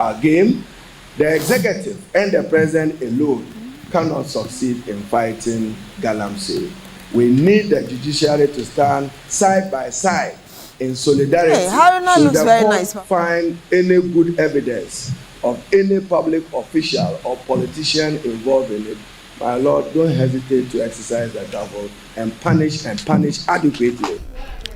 our game, the executive and the president alone cannot succeed in fighting galamsey. We need the judiciary to stand side by side in solidarity so that we find any good evidence of any public official or politician involved in it. My Lord, don't hesitate to exercise that gavel and punish adequately.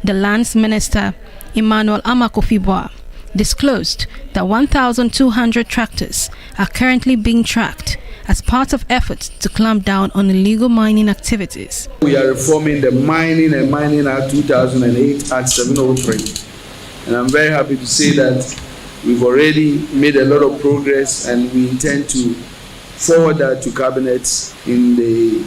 The Lands Minister, Emmanuel Amakofiboa, disclosed that 1,200 tractors are currently being tracked as part of efforts to clamp down on illegal mining activities. We are reforming the Mining and Mining Act 2008 Act 703. And I'm very happy to say that we've already made a lot of progress and we intend to forward that to cabinets in the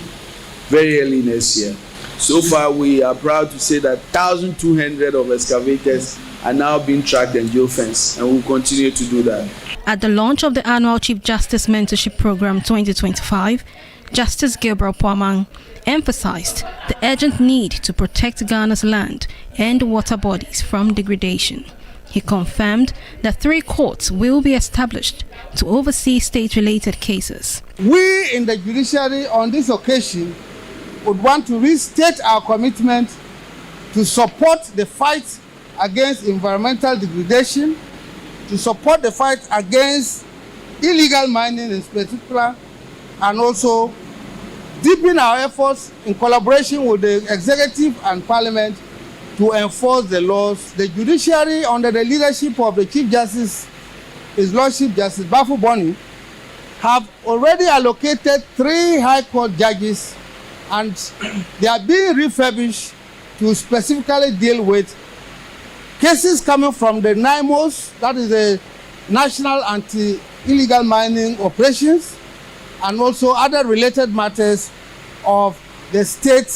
very early next year. So far, we are proud to say that 1,200 of excavators are now being tracked and geofenced, and we'll continue to do that. At the launch of the annual Chief Justice Mentorship Program 2025, Justice Gabriel Poamang emphasized the urgent need to protect Ghana's land and water bodies from degradation. He confirmed that 3 courts will be established to oversee state-related cases. We in the judiciary on this occasion would want to restate our commitment to support the fight against environmental degradation, to support the fight against illegal mining in particular, and also deepen our efforts in collaboration with the executive and parliament to enforce the laws. The judiciary, under the leadership of the Chief Justice, His Lordship Justice Bafo Boni, have already allocated 3 High Court judges, and they are being refurbished to specifically deal with cases coming from the NIMOS, that is the National Anti-Illegal Mining Operations, and also other related matters of the state,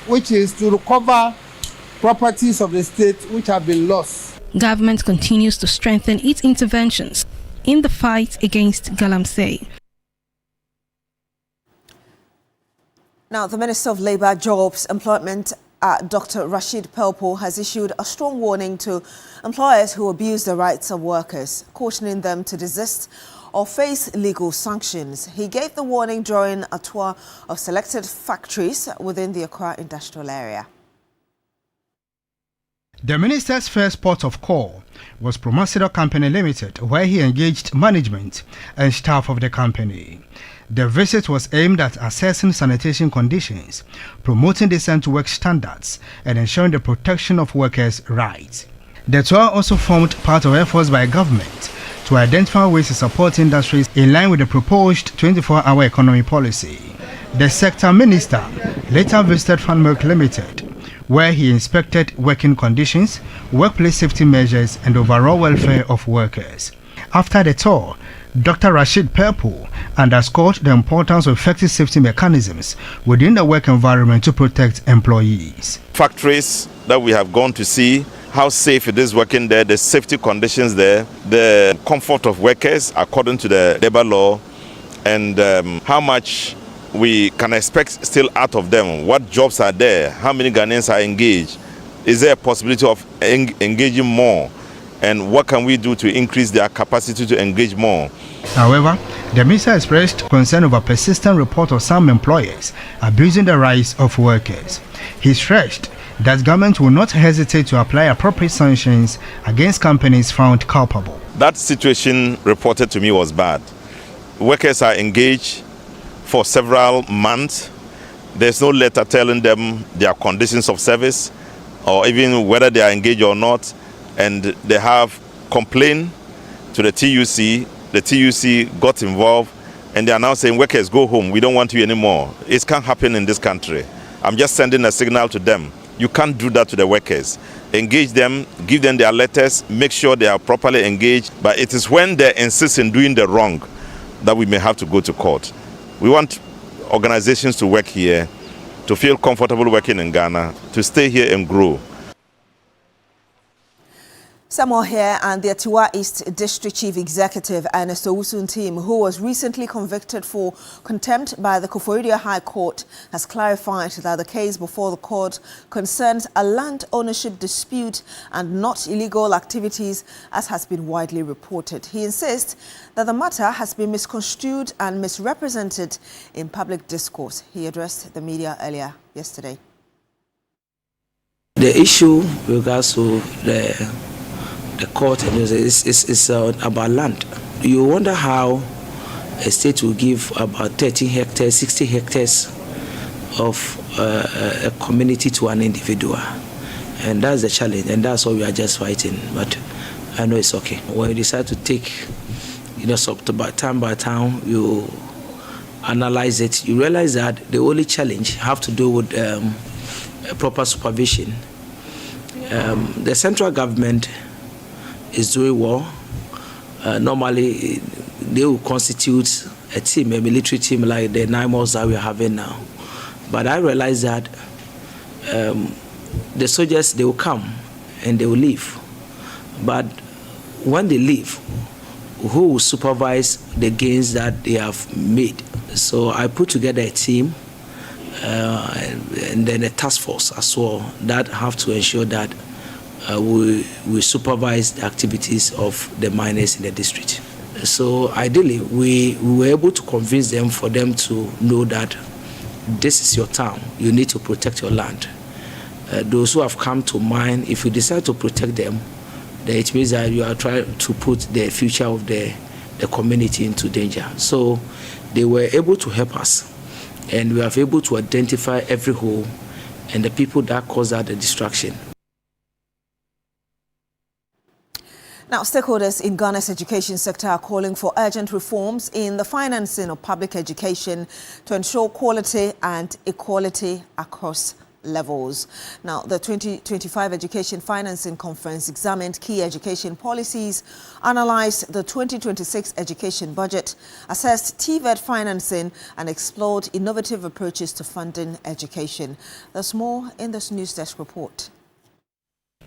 which is to recover properties of the state which have been lost. Government continues to strengthen its interventions in the fight against galamsey. Now, the Minister of Labour, Jobs, Employment, Dr. Rashid Pelpo, has issued a strong warning to employers who abuse the rights of workers, cautioning them to desist or face legal sanctions. He gave the warning during a tour of selected factories within the Accra industrial area. The minister's first port of call was Promasidor Company Limited, where he engaged management and staff of the company. The visit was aimed at assessing sanitation conditions, promoting decent work standards, and ensuring the protection of workers' rights. The tour also formed part of efforts by government to identify ways to support industries in line with the proposed 24-hour economy policy. The sector minister later visited Fan Milk Limited, where he inspected working conditions, workplace safety measures, and overall welfare of workers. After the tour, Dr. Rashid Pelpo underscored the importance of effective safety mechanisms within the work environment to protect employees. Factories that we have gone to see, how safe it is working there, the safety conditions there, the comfort of workers according to the labor law, and how much we can expect still out of them. What jobs are there? How many Ghanaians are engaged? Is there a possibility of engaging more? And what can we do to increase their capacity to engage more? However, the minister expressed concern over persistent reports of some employers abusing the rights of workers. He stressed that government will not hesitate to apply appropriate sanctions against companies found culpable. That situation reported to me was bad. Workers are engaged for several months. There's no letter telling them their conditions of service or even whether they are engaged or not. And they have complained to the TUC. The TUC got involved and they are now saying, workers, go home. We don't want you anymore. It can't happen in this country. I'm just sending a signal to them. You can't do that to the workers. Engage them, give them their letters, make sure they are properly engaged. But it is when they insist in doing the wrong that we may have to go to court. We want organizations to work here, to feel comfortable working in Ghana, to stay here and grow. Samuel here, and the Atiwa East District Chief Executive Ernest Owusun team, who was recently convicted for contempt by the Koforidua High Court, has clarified that the case before the court concerns a land ownership dispute and not illegal activities, as has been widely reported. He insists that the matter has been misconstrued and misrepresented in public discourse. He addressed the media earlier yesterday. The issue with regards to the court is about land. You wonder how a state will give about 30 hectares, 60 hectares of a community to an individual. And that's the challenge, and that's what we are just fighting. But I know it's okay. When you decide to take, time by time, you analyze it, you realize that the only challenge have to do with proper supervision. The central government is doing well. Normally, they will constitute a team, a military team like the 9 months that we are having now. But I realize that the soldiers, they will come and they will leave. But when they leave, who will supervise the gains that they have made? So I put together a team and then a task force as well that have to ensure that we supervise the activities of the miners in the district. So ideally, we were able to convince them for them to know that this is your town. You need to protect your land. Those who have come to mine, if you decide to protect them, then it means that you are trying to put the future of the community into danger. So they were able to help us, and we were able to identify every hole and the people that caused the destruction. Now, stakeholders in Ghana's education sector are calling for urgent reforms in the financing of public education to ensure quality and equality across levels. Now, the 2025 Education Financing Conference examined key education policies, analyzed the 2026 education budget, assessed TVET financing, and explored innovative approaches to funding education. There's more in this News Desk report.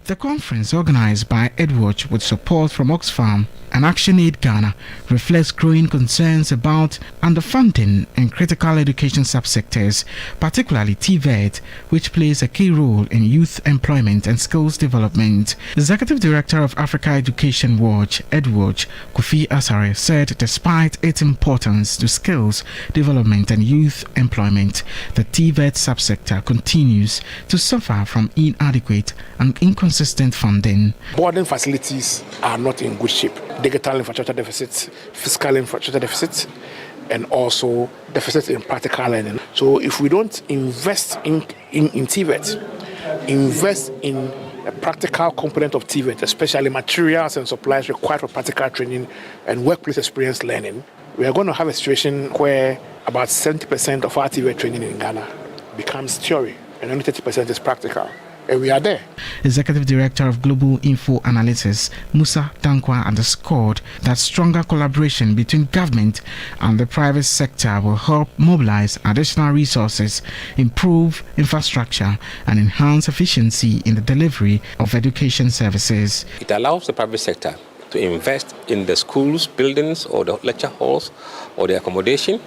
The conference, organized by Edwatch with support from Oxfam and ActionAid Ghana, reflects growing concerns about underfunding in critical education subsectors, particularly TVET, which plays a key role in youth employment and skills development. Executive Director of Africa Education Watch, Edwatch, Kofi Asare, said despite its importance to skills development and youth employment, the TVET subsector continues to suffer from inadequate and inconsistent funding. Boarding facilities are not in good shape. Digital infrastructure deficits, fiscal infrastructure deficits, and also deficits in practical learning. So if we don't invest in TVET, invest in a practical component of TVET, especially materials and supplies required for practical training and workplace experience learning, we are going to have a situation where about 70% of our TVET training in Ghana becomes theory and only 30% is practical. And we are there. Executive Director of Global Info Analysis, Musa Dankwa, underscored that stronger collaboration between government and the private sector will help mobilize additional resources, improve infrastructure, and enhance efficiency in the delivery of education services. It allows the private sector to invest in the schools, buildings, or the lecture halls, or the accommodation.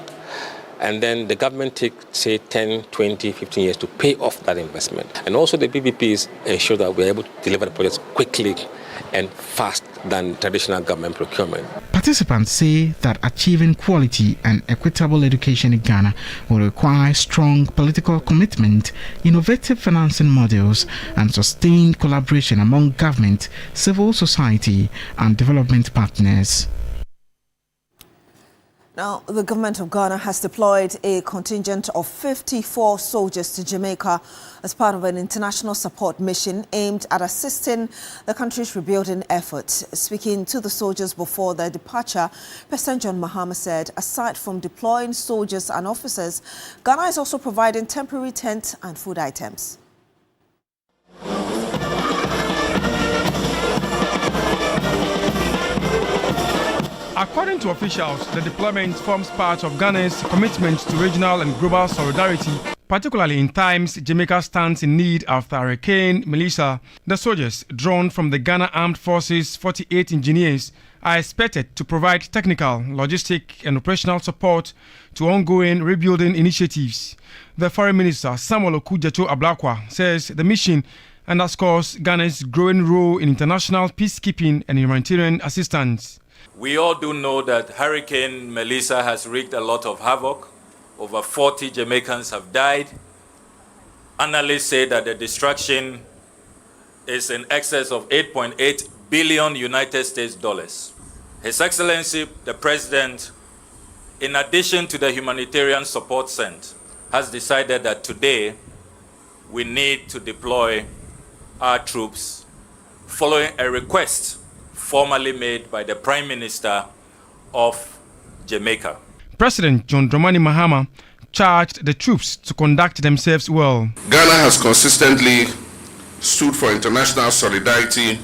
And then the government takes, say, 10, 20, 15 years to pay off that investment. And also the PPPs ensure that we're able to deliver the projects quickly and fast than traditional government procurement. Participants say that achieving quality and equitable education in Ghana will require strong political commitment, innovative financing models, and sustained collaboration among government, civil society, and development partners. Now, the government of Ghana has deployed a contingent of 54 soldiers to Jamaica as part of an international support mission aimed at assisting the country's rebuilding efforts. Speaking to the soldiers before their departure, President John Mahama said, aside from deploying soldiers and officers, Ghana is also providing temporary tents and food items. According to officials, the deployment forms part of Ghana's commitment to regional and global solidarity Particularly in times Jamaica stands in need after Hurricane Melissa, the soldiers drawn from the Ghana Armed Forces 48 engineers are expected to provide technical, logistic and operational support to ongoing rebuilding initiatives. The Foreign Minister Samuel Okujacho Ablakwa says the mission underscores Ghana's growing role in international peacekeeping and humanitarian assistance. We all do know that Hurricane Melissa has wreaked a lot of havoc. Over 40 Jamaicans have died. Analysts say that the destruction is in excess of 8.8 billion United States dollars. His Excellency, the President, in addition to the humanitarian support sent, has decided that today we need to deploy our troops following a request formally made by the Prime Minister of Jamaica. President John Dramani Mahama charged the troops to conduct themselves well. Ghana has consistently stood for international solidarity,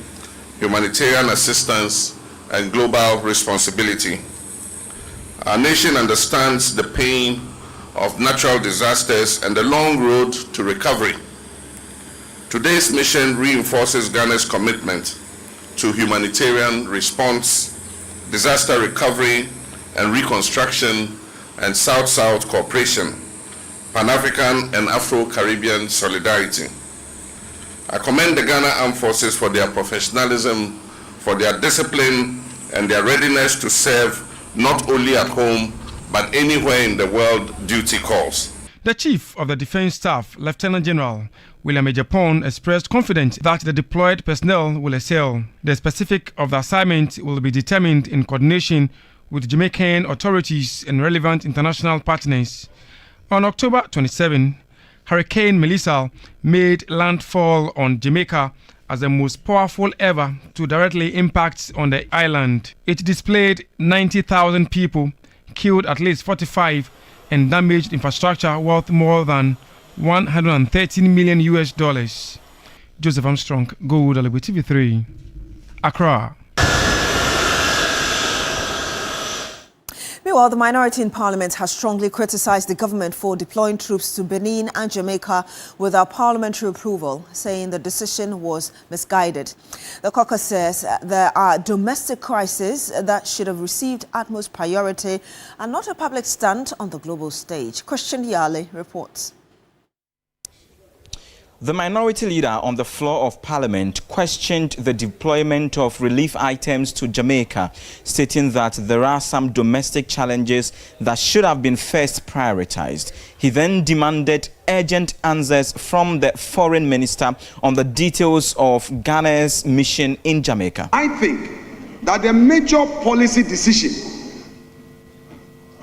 humanitarian assistance, and global responsibility. Our nation understands the pain of natural disasters and the long road to recovery. Today's mission reinforces Ghana's commitment to humanitarian response, disaster recovery and reconstruction, and South-South cooperation, Pan-African and Afro-Caribbean solidarity. I commend the Ghana Armed Forces for their professionalism, for their discipline, and their readiness to serve not only at home, but anywhere in the world duty calls. The Chief of the Defence Staff, Lieutenant General William Ejapon, expressed confidence that the deployed personnel will excel. The specifics of the assignment will be determined in coordination with Jamaican authorities and relevant international partners. On October 27, Hurricane Melissa made landfall on Jamaica as the most powerful ever to directly impact on the island. It displaced 90,000 people, killed at least 45, and damaged infrastructure worth more than $113 million. Joseph Armstrong, Gold Alibi TV3, Accra. Meanwhile, the minority in Parliament has strongly criticized the government for deploying troops to Benin and Jamaica without parliamentary approval, saying the decision was misguided. The caucus says there are domestic crises that should have received utmost priority and not a public stunt on the global stage. Christian Yale reports. The minority leader on the floor of Parliament questioned the deployment of relief items to Jamaica, stating that there are some domestic challenges that should have been first prioritized. He then demanded urgent answers from the foreign minister on the details of Ghana's mission in Jamaica. I think that the major policy decision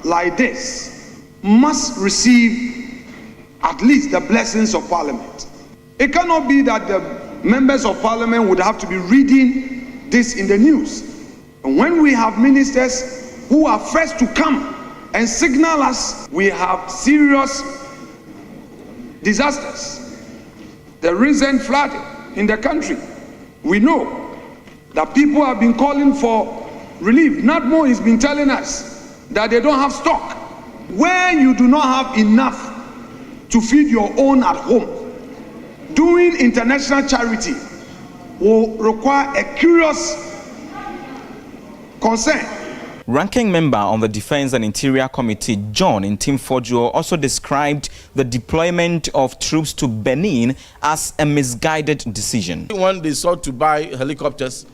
like this must receive at least the blessings of Parliament. It cannot be that the members of Parliament would have to be reading this in the news. And when we have ministers who are first to come and signal us we have serious disasters, the recent flooding in the country, we know that people have been calling for relief. NADMO has been telling us that they don't have stock. Where you do not have enough to feed your own at home, doing international charity will require a curious concern. Ranking member on the Defense and Interior Committee, John Ntimfojo, also described the deployment of troops to Benin as a misguided decision. When they sought to buy helicopters,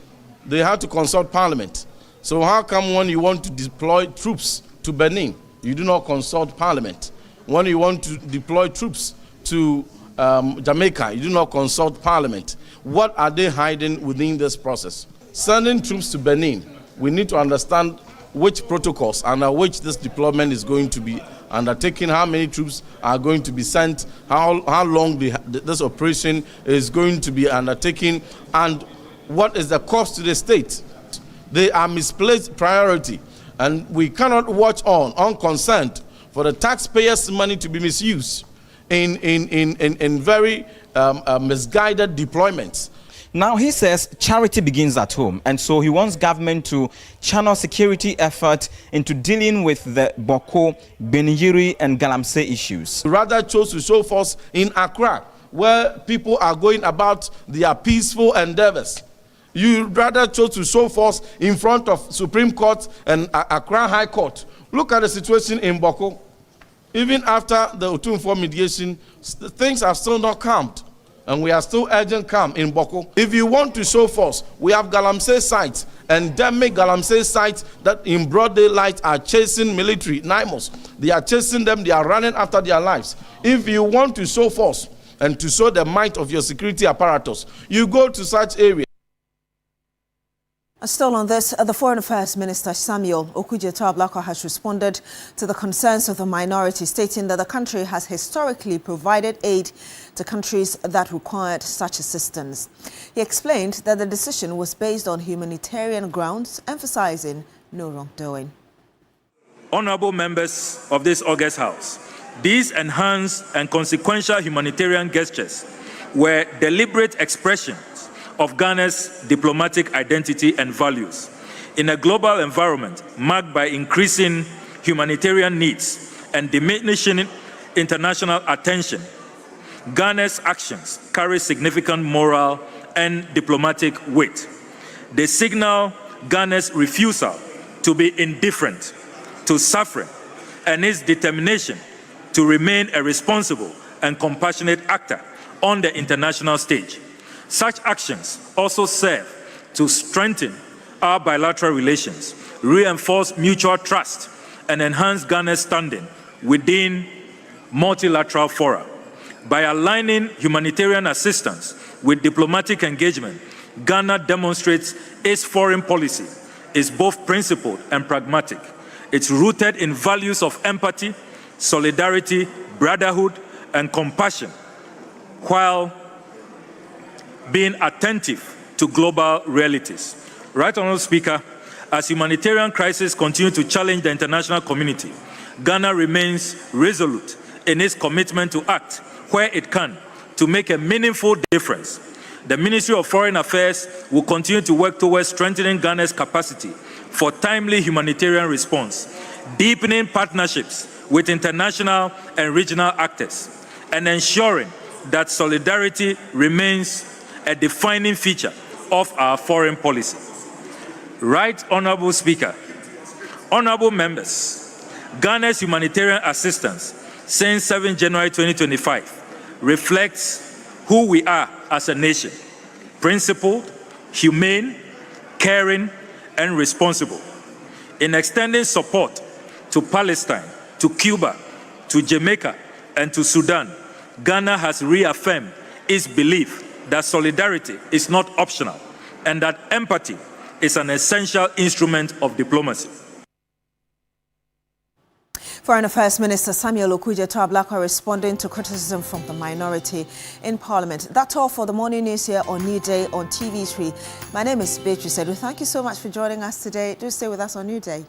they had to consult Parliament. So how come when you want to deploy troops to Benin, you do not consult Parliament? When you want to deploy troops to Jamaica, you do not consult Parliament. What are they hiding within this process? Sending troops to Benin, we need to understand which protocols under which this deployment is going to be undertaken, how many troops are going to be sent, how long this operation is going to be undertaken, and what is the cost to the state. They are misplaced priority, and we cannot watch on unconcerned for the taxpayers' money to be misused in very misguided deployments. Now, he says charity begins at home, and so he wants government to channel security effort into dealing with the Boko, Beniyiri, and Galamsey issues. Rather chose to show force in Accra, where people are going about their peaceful endeavors. You rather chose to show force in front of Supreme Court and Accra High Court. Look at the situation in Boko. Even after the Otumfuo mediation, things are still not calmed. And we are still urgent calm in Boko. If you want to show force, we have Galamsey sites, endemic Galamsey sites that in broad daylight are chasing military, NIMOS. They are chasing them, they are running after their lives. If you want to show force and to show the might of your security apparatus, you go to such areas. Still on this, the Foreign Affairs Minister Samuel Okudzeto-Ablakwa has responded to the concerns of the minority, stating that the country has historically provided aid to countries that required such assistance. He explained that the decision was based on humanitarian grounds, emphasizing no wrongdoing. Honorable members of this August House, these enhanced and consequential humanitarian gestures were deliberate expressions of Ghana's diplomatic identity and values. In a global environment marked by increasing humanitarian needs and diminishing international attention, Ghana's actions carry significant moral and diplomatic weight. They signal Ghana's refusal to be indifferent to suffering and its determination to remain a responsible and compassionate actor on the international stage. Such actions also serve to strengthen our bilateral relations, reinforce mutual trust, and enhance Ghana's standing within multilateral fora. By aligning humanitarian assistance with diplomatic engagement, Ghana demonstrates its foreign policy is both principled and pragmatic. It's rooted in values of empathy, solidarity, brotherhood, and compassion, while being attentive to global realities. Right Honourable Speaker, as humanitarian crises continue to challenge the international community, Ghana remains resolute in its commitment to act where it can to make a meaningful difference. The Ministry of Foreign Affairs will continue to work towards strengthening Ghana's capacity for timely humanitarian response, deepening partnerships with international and regional actors, and ensuring that solidarity remains a defining feature of our foreign policy. Right Honourable Speaker, honourable members, Ghana's humanitarian assistance since 7 January 2025 reflects who we are as a nation: principled, humane, caring, and responsible. In extending support to Palestine, to Cuba, to Jamaica, and to Sudan, Ghana has reaffirmed its belief that solidarity is not optional and that empathy is an essential instrument of diplomacy. Foreign Affairs Minister Samuel Okudzeto-Ablakwa responding to criticism from the minority in Parliament. That's all for the morning news here on New Day on TV3. My name is Beatrice Edu. Thank you so much for joining us today. Do stay with us on New Day.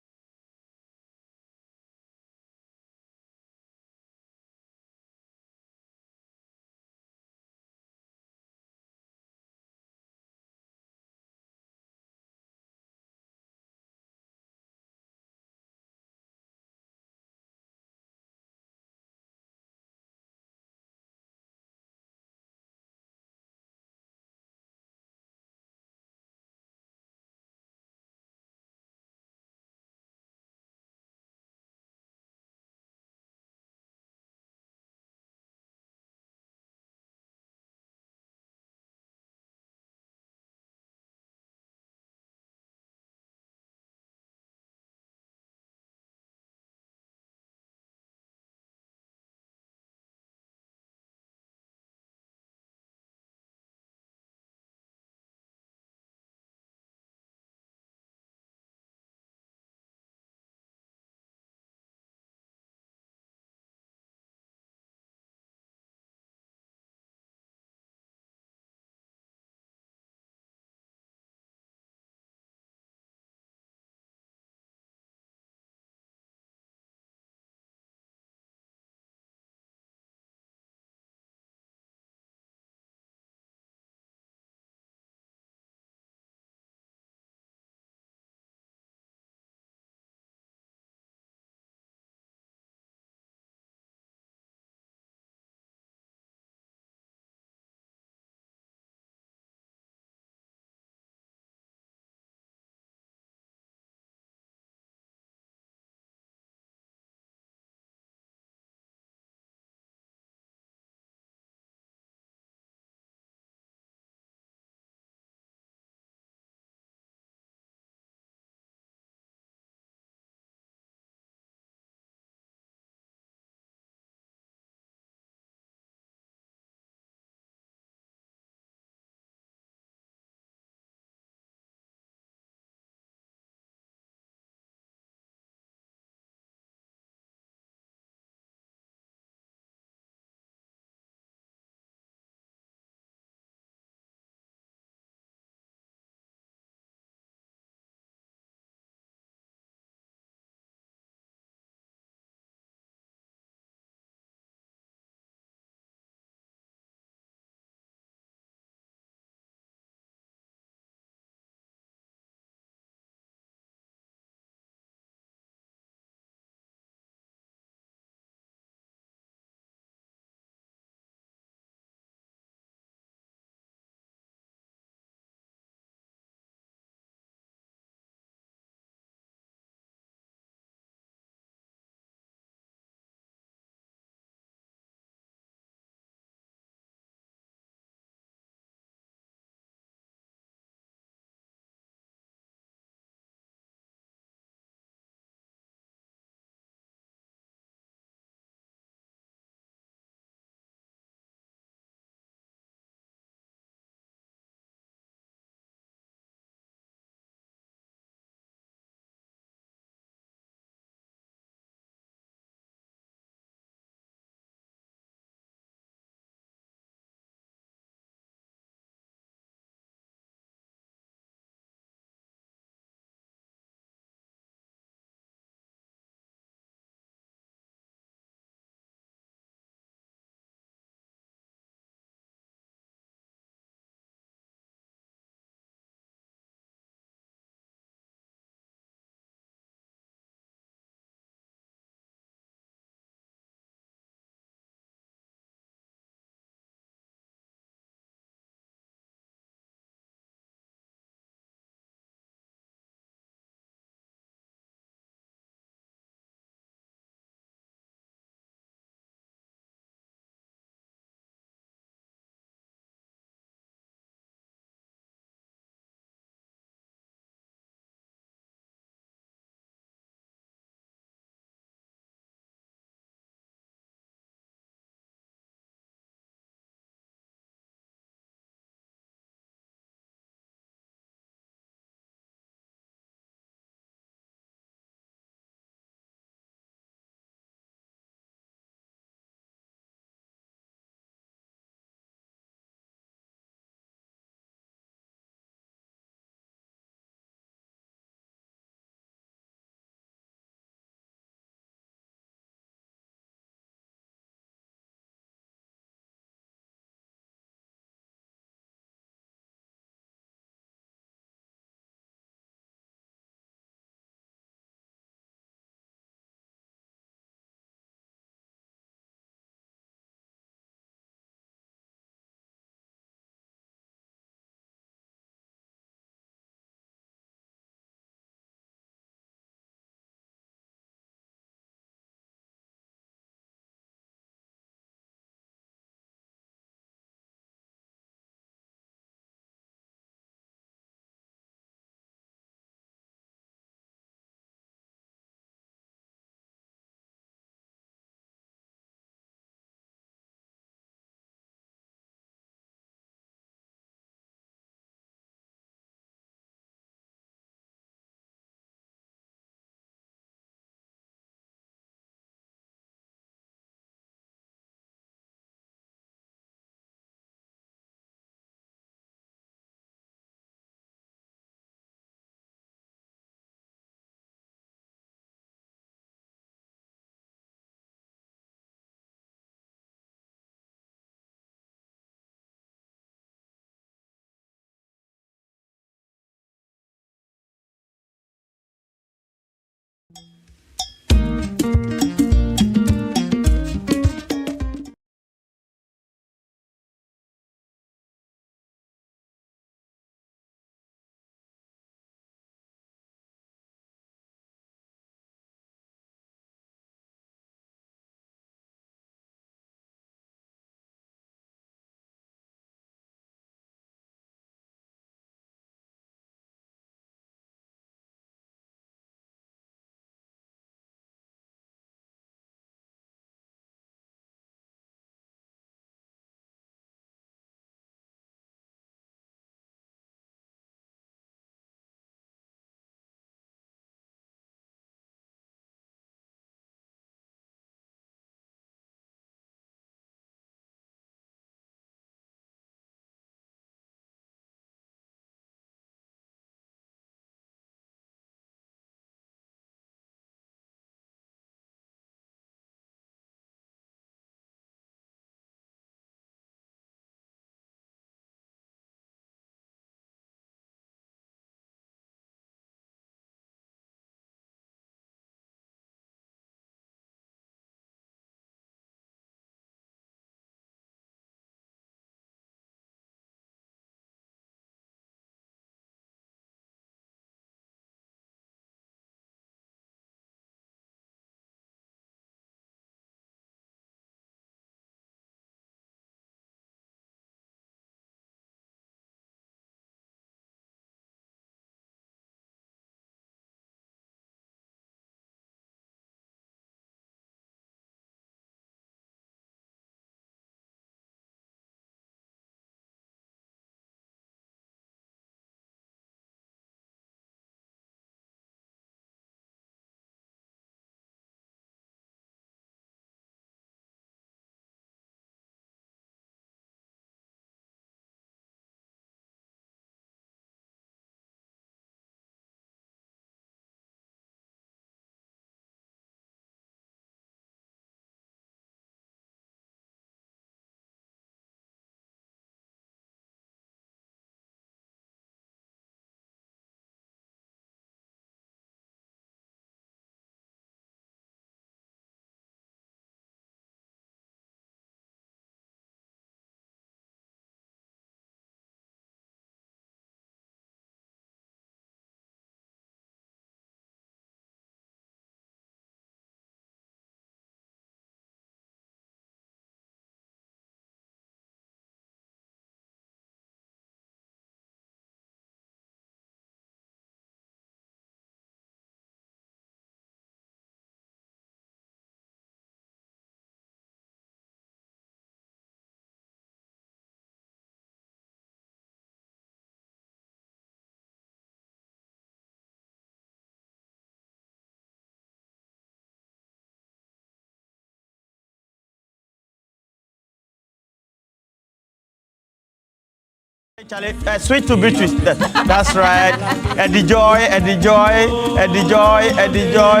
Sweet to Beatrice. That's right. Eddie Joy, Eddie Joy, Eddie Joy, Eddie Joy.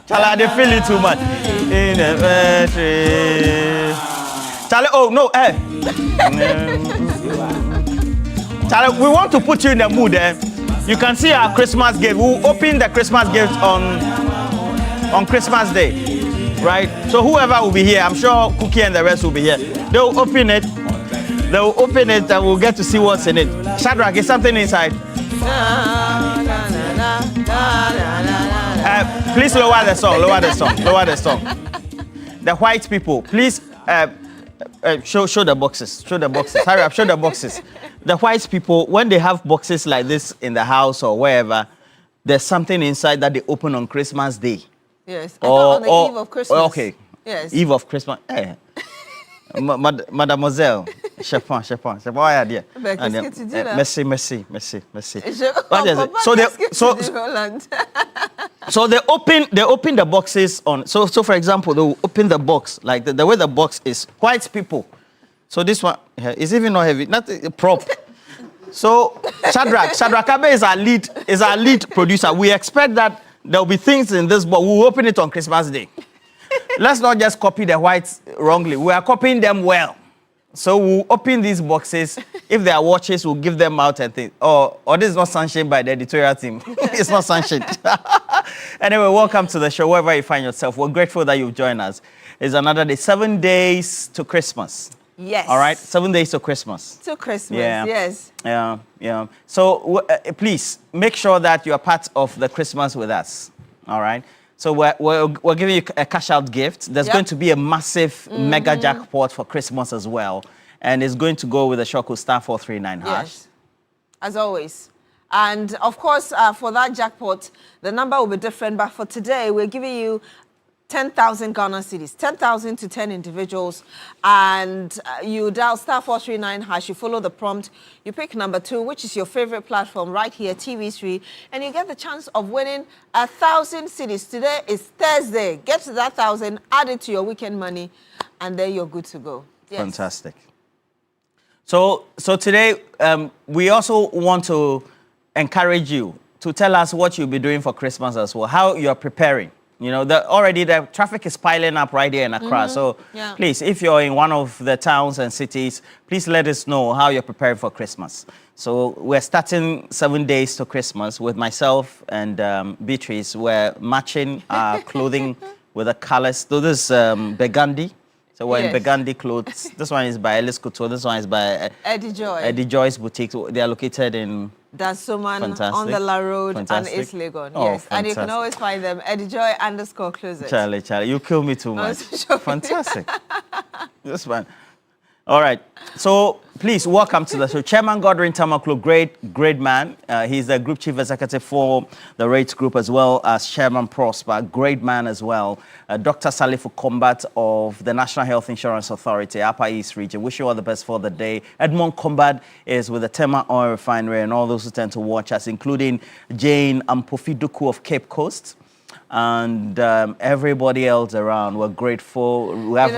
Charlie, they feel it too much. In the battery. Charlie, oh no, hey. Charlie, we want to put you in the mood, eh? You can see our Christmas gift. We'll open the Christmas gift on Christmas Day, right? So whoever will be here, I'm sure Cookie and the rest will be here. They'll open it. They'll open it and we'll get to see what's in it. Shadrach, is something inside? Please lower the song, lower the song, lower the song. The white people, please show the boxes, show the boxes. Hurry up, show the boxes. The white people, when they have boxes like this in the house or wherever, there's something inside that they open on Christmas Day. Yes, I thought on the eve of Christmas. Okay. Yes. Eve of Christmas. Eh. Mademoiselle, Chapon, why are you? Merci. What is it? So they open the boxes on. So for example, they will open the box like the way the box is. White people. So this one is even not heavy, not a prop. So Shadrach Abe is our lead producer. We expect that there will be things in this box. We'll open it on Christmas Day. Let's not just copy the whites wrongly. We are copying them well. So we'll open these boxes. If there are watches, we'll give them out and things. Or this is not sanctioned by the editorial team. It's not sanctioned. Anyway, welcome to the show, wherever you find yourself. We're grateful that you've joined us. It's another day, 7 days to Christmas. Yes. All right, 7 days to Christmas. To Christmas, yeah. Yes. Yeah. So please make sure that you are part of the Christmas with us. All right. So we're giving you a cash out gift. There's going to be a massive mega jackpot for Christmas as well. And it's going to go with the Shoko star 439 hash. Yes. As always. And of course, for that jackpot, the number will be different. But for today, we're giving you 10,000 Ghana cedis, 10,000 to 10 individuals. And you dial star 439 hash, you follow the prompt, you pick number 2, which is your favorite platform right here, TV3, and you get the chance of winning 1,000 cedis. Today is Thursday. Get to that 1,000, add it to your weekend money, and then you're good to go. Yes. Fantastic. So today, we also want to encourage you to tell us what you'll be doing for Christmas as well, how you're preparing. You know, already the traffic is piling up right here in Accra. So please, if you're in one of the towns and cities, please let us know how you're preparing for Christmas. So we're starting 7 days to Christmas with myself and Beatrice. We're matching our clothing with the colors. So this is burgundy. So we're in burgundy clothes. This one is by Ellis Couture. This one is by Eddie Joy. Eddie Joy's boutique. They are located in Dansoman on the La Road and East Legon. Yes, and you can always find them @joy_closet. Charlie, you kill me too much. Fantastic. This one. All right. So please welcome to the show, Chairman Godwin Tamaklo, great man. He's the Group Chief Executive for the Rates Group, as well as Chairman Prosper, great man as well. Dr. Salifu Combat of the National Health Insurance Authority, Upper East Region. Wish you all the best for the day. Edmond Combat is with the Tema Oil Refinery, and all those who tend to watch us, including Jane Ampofiduku of Cape Coast. And everybody else around, we're grateful. We have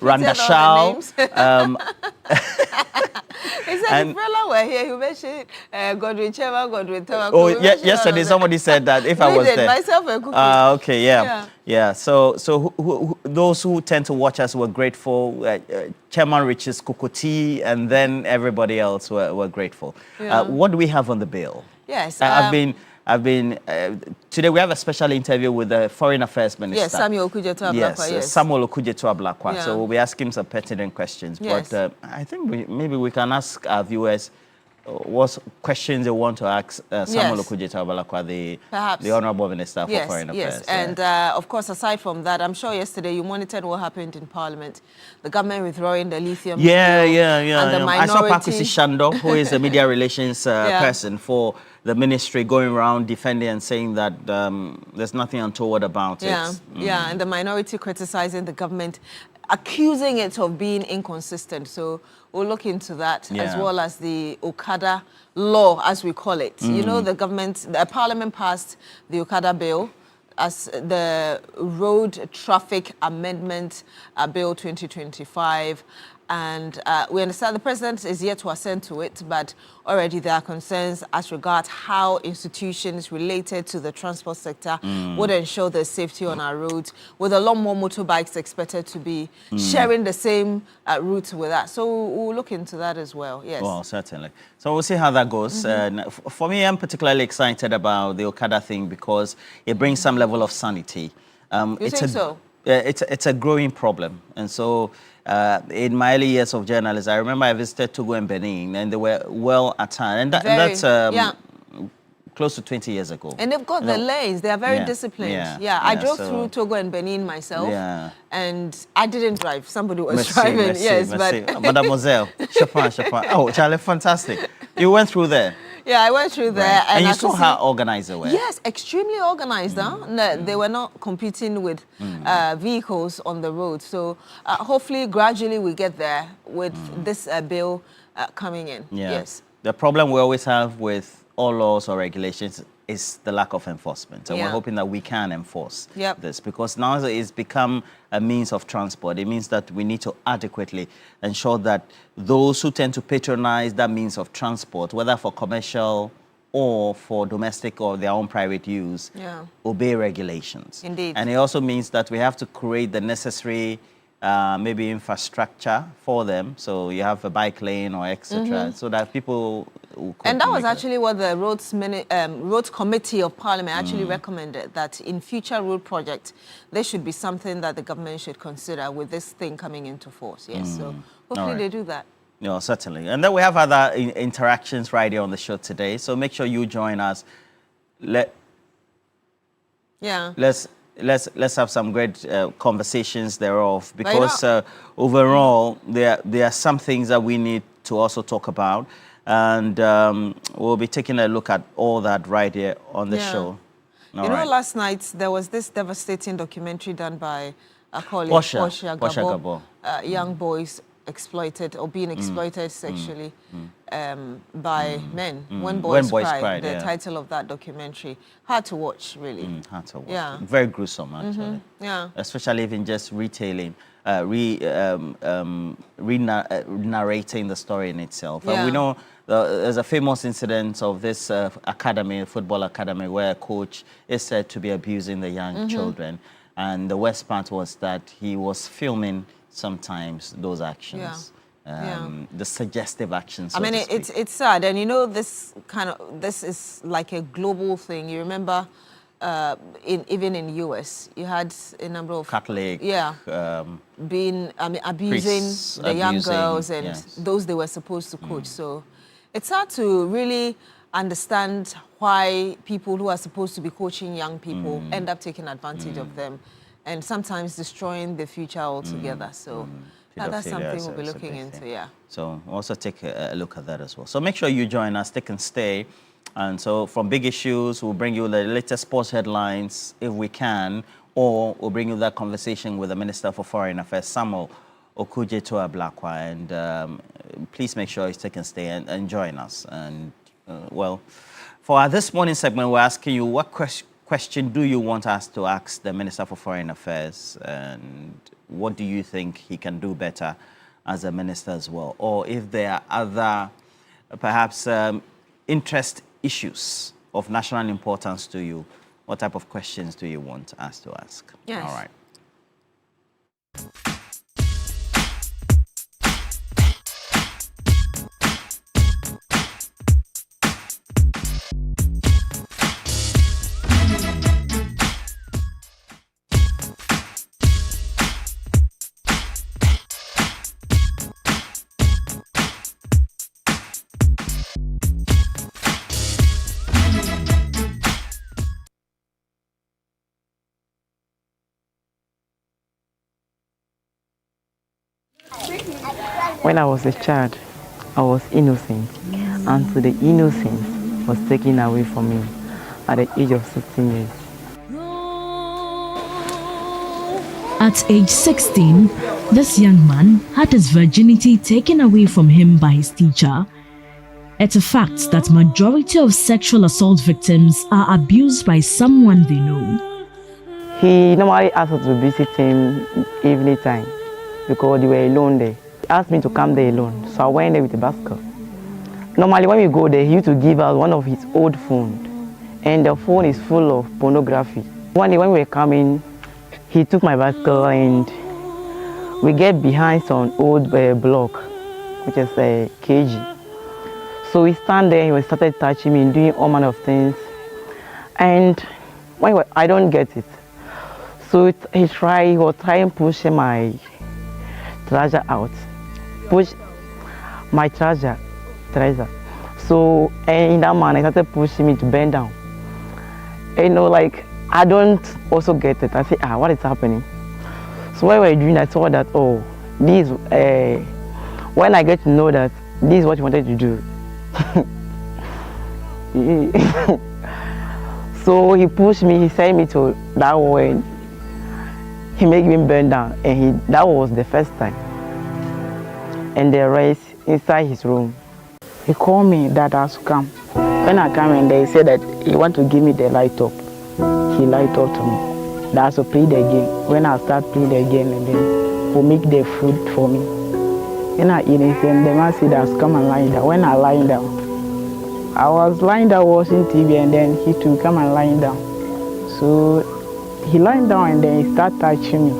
Randa Shao. He said if Rella were here, he mentioned Godwin Chema, Godwin Tamaklo. Oh, yesterday somebody said that if I was there. Myself and Cookie. Okay, yeah. So those who tend to watch us, we're grateful. Chairman Rich's Kokoti, and then everybody else, we're grateful. What do we have on the bill? Yes. I've been today we have a special interview with the Foreign Affairs Minister. Yes, Samuel Okujeto Ablakwa. Yes, Samuel Okujeto Ablakwa. So we'll be asking some pertinent questions. Yes. But I think maybe we can ask our viewers what questions they want to ask Samuel Okujeto Ablakwa, the Honourable Minister for Foreign Affairs. Yes, and of course, aside from that, I'm sure yesterday you monitored what happened in Parliament. The government withdrawing the lithium. Yeah. And the minority. I saw Pakusi Shando, who is the media relations person for the ministry, going around defending and saying that there's nothing untoward about it. Yeah, and the minority criticizing the government, accusing it of being inconsistent. So we'll look into that, as well as the Okada law, as we call it. You know, the Parliament passed the Okada bill. as the Road Traffic Amendment Bill 2025. And we understand the president is yet to assent to it, but already there are concerns as regards how institutions related to the transport sector would ensure the safety on our roads, with a lot more motorbikes expected to be sharing the same route with us. So we'll look into that as well, yes. Well, certainly. So we'll see how that goes. For me, I'm particularly excited about the Okada thing because it brings some level of sanity. You think so? It's a growing problem. And so in my early years of journalism, I remember I visited Togo and Benin, and they were well at hand. And that's close to 20 years ago. And they've got the lanes. They are very disciplined. I drove through Togo and Benin myself, and I didn't drive. Somebody was driving. But Mademoiselle, Chopin. Oh, Charlie, fantastic. You went through there. Yeah, I went through there. And you saw how organized they were. Yes, extremely organized. No, they were not competing with vehicles on the road. So hopefully, gradually, we get there with this bill coming in. Yes. The problem we always have with all laws or regulations is the lack of enforcement. And we're hoping that we can enforce this, because now it's become a means of transport. It means that we need to adequately ensure that those who tend to patronize that means of transport, whether for commercial or for domestic or their own private use, obey regulations. Indeed. And it also means that we have to create the necessary maybe infrastructure for them. So you have a bike lane or etc. So that people and that was actually what the roads committee of Parliament actually recommended, that in future road projects there should be something that the government should consider with this thing coming into force. Yes, so hopefully they do that. No, certainly. And then we have other interactions right here on the show today. So make sure you join us. Let's have some great conversations thereof, because overall there are some things that we need to also talk about, and we'll be taking a look at all that right here on the show. You know, last night there was this devastating documentary done by a colleague, Osha Gabo, young boys exploited or being exploited sexually by men. When Boys Cry, the title of that documentary. Hard to watch, really. Hard to watch. Yeah. Very gruesome, actually. Yeah. Especially even just retailing, narrating the story in itself. We know there's a famous incident of this football academy, where a coach is said to be abusing the young children. And the worst part was that he was filming sometimes those actions, the suggestive actions. I mean, it's sad, and you know, this is like a global thing. You remember, even in US, you had a number of Catholic, abusing the young girls and those they were supposed to coach. So it's hard to really understand why people who are supposed to be coaching young people end up taking advantage of them, and sometimes destroying the future altogether. So that's something we'll be looking into, So also take a look at that as well. So make sure you join us, stick and stay. And so from big issues, we'll bring you the latest sports headlines if we can, or we'll bring you that conversation with the Minister for Foreign Affairs, Samuel Okudzeto Ablakwa. And please make sure you stick and stay and join us. And for this morning segment, we're asking you, what question do you want us to ask the Minister for Foreign Affairs, and what do you think he can do better as a minister as well? Or if there are other, perhaps, interest issues of national importance to you, what type of questions do you want us to ask? Yes. All right. When I was a child, I was innocent, and so the innocence was taken away from me at the age of 16 years. At age 16, this young man had his virginity taken away from him by his teacher. It's a fact that majority of sexual assault victims are abused by someone they know. He normally asked us to visit him evening time because they were alone there. He asked me to come there alone, so I went there with a basket. Normally when we go there, he used to give us one of his old phones, and the phone is full of pornography. One day when we were coming, he took my basket and we get behind some old block, which is a KG. So we stand there and he started touching me and doing all manner of things. And I don't get it. So he was trying pushing my trouser out. Push my trouser. So and in that manner, he started pushing me to bend down. And, you know, like, I don't also get it. I say, what is happening? So while we were doing, I saw that, oh, this, when I get to know that this is what you wanted to do. So he pushed me, he sent me to that way. He made me bend down, and that was the first time. And the rest inside his room. He called me that I should come. When I come in, they said that he want to give me the light up. He light up to me. That I should play the game. When I start playing the game, and then he'll make the food for me. When I eat it, and the man said I should come and lie down. When I lie down, I was lying down watching TV, and then he too come and lie down. So he lying down, and then he start touching me.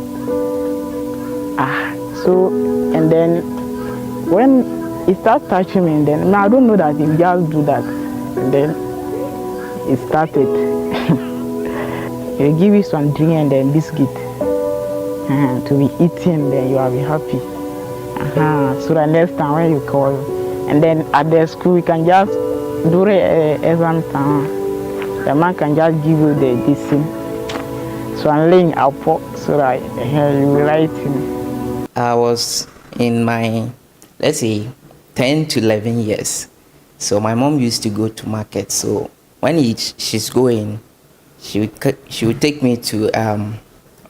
So and then when he start touching me, and then I don't know that he just do that, and then he started. He give you some drink and then biscuit to be eating, then you will be happy. So the next time when you call, and then at the school you can just do the exam time. The man can just give you this thing. So I'm laying up so that you will write him. I was in my, let's say, 10 to 11 years. So my mom used to go to market. So when she's going, she would take me to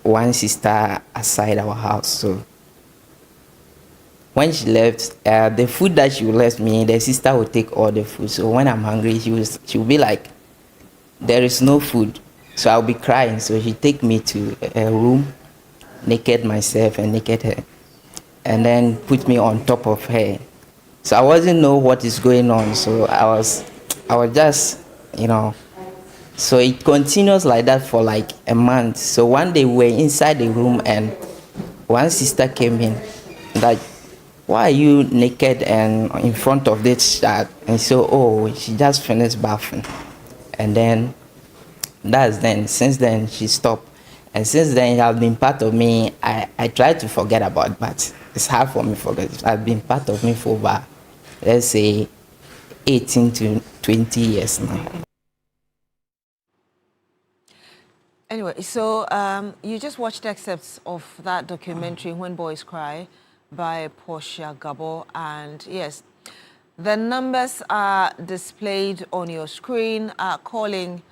one sister aside our house. So when she left, the food that she left me, the sister would take all the food. So when I'm hungry, she would be like, there is no food. So I'll be crying. So she'd take me to a room, naked myself and naked her, and then put me on top of her. So I wasn't know what is going on. So I was just, you know. So it continues like that for like a month. So one day we were inside the room and one sister came in, like, why are you naked and in front of this child? And so, oh, she just finished bathing. And then, since then she stopped. And since then it has been part of me. I try to forget about it, but it's hard for me to forget. It has been part of me for about, let's say, 18 to 20 years now. Anyway, so you just watched excerpts of that documentary, When Boys Cry, by Portia Gabo. And yes, the numbers are displayed on your screen. Calling,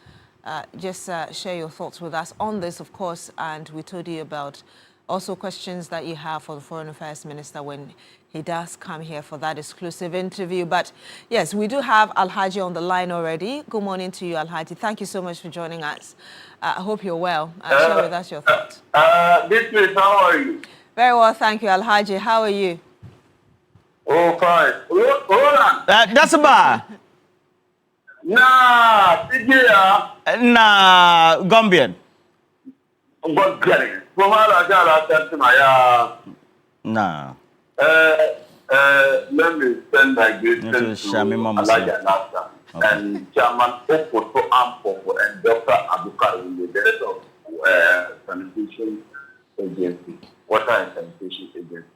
just share your thoughts with us on this, of course. And we told you about also questions that you have for the Foreign Affairs Minister when he does come here for that exclusive interview. But yes, we do have Alhaji on the line already. Good morning to you, Alhaji. Thank you so much for joining us. I hope you're well. Share with us your thoughts. Beatrice, how are you? Very well, thank you, Alhaji. How are you? Oh, fine. Hold on. That's a bar. Nah, Sigia. Nah, Gambian. Gambian. Nah. Let me send my greetings to Elijah Nasa and Chairman Okoto Ampopo and Dr. Abukar, the director of sanitation agency, water and sanitation agency,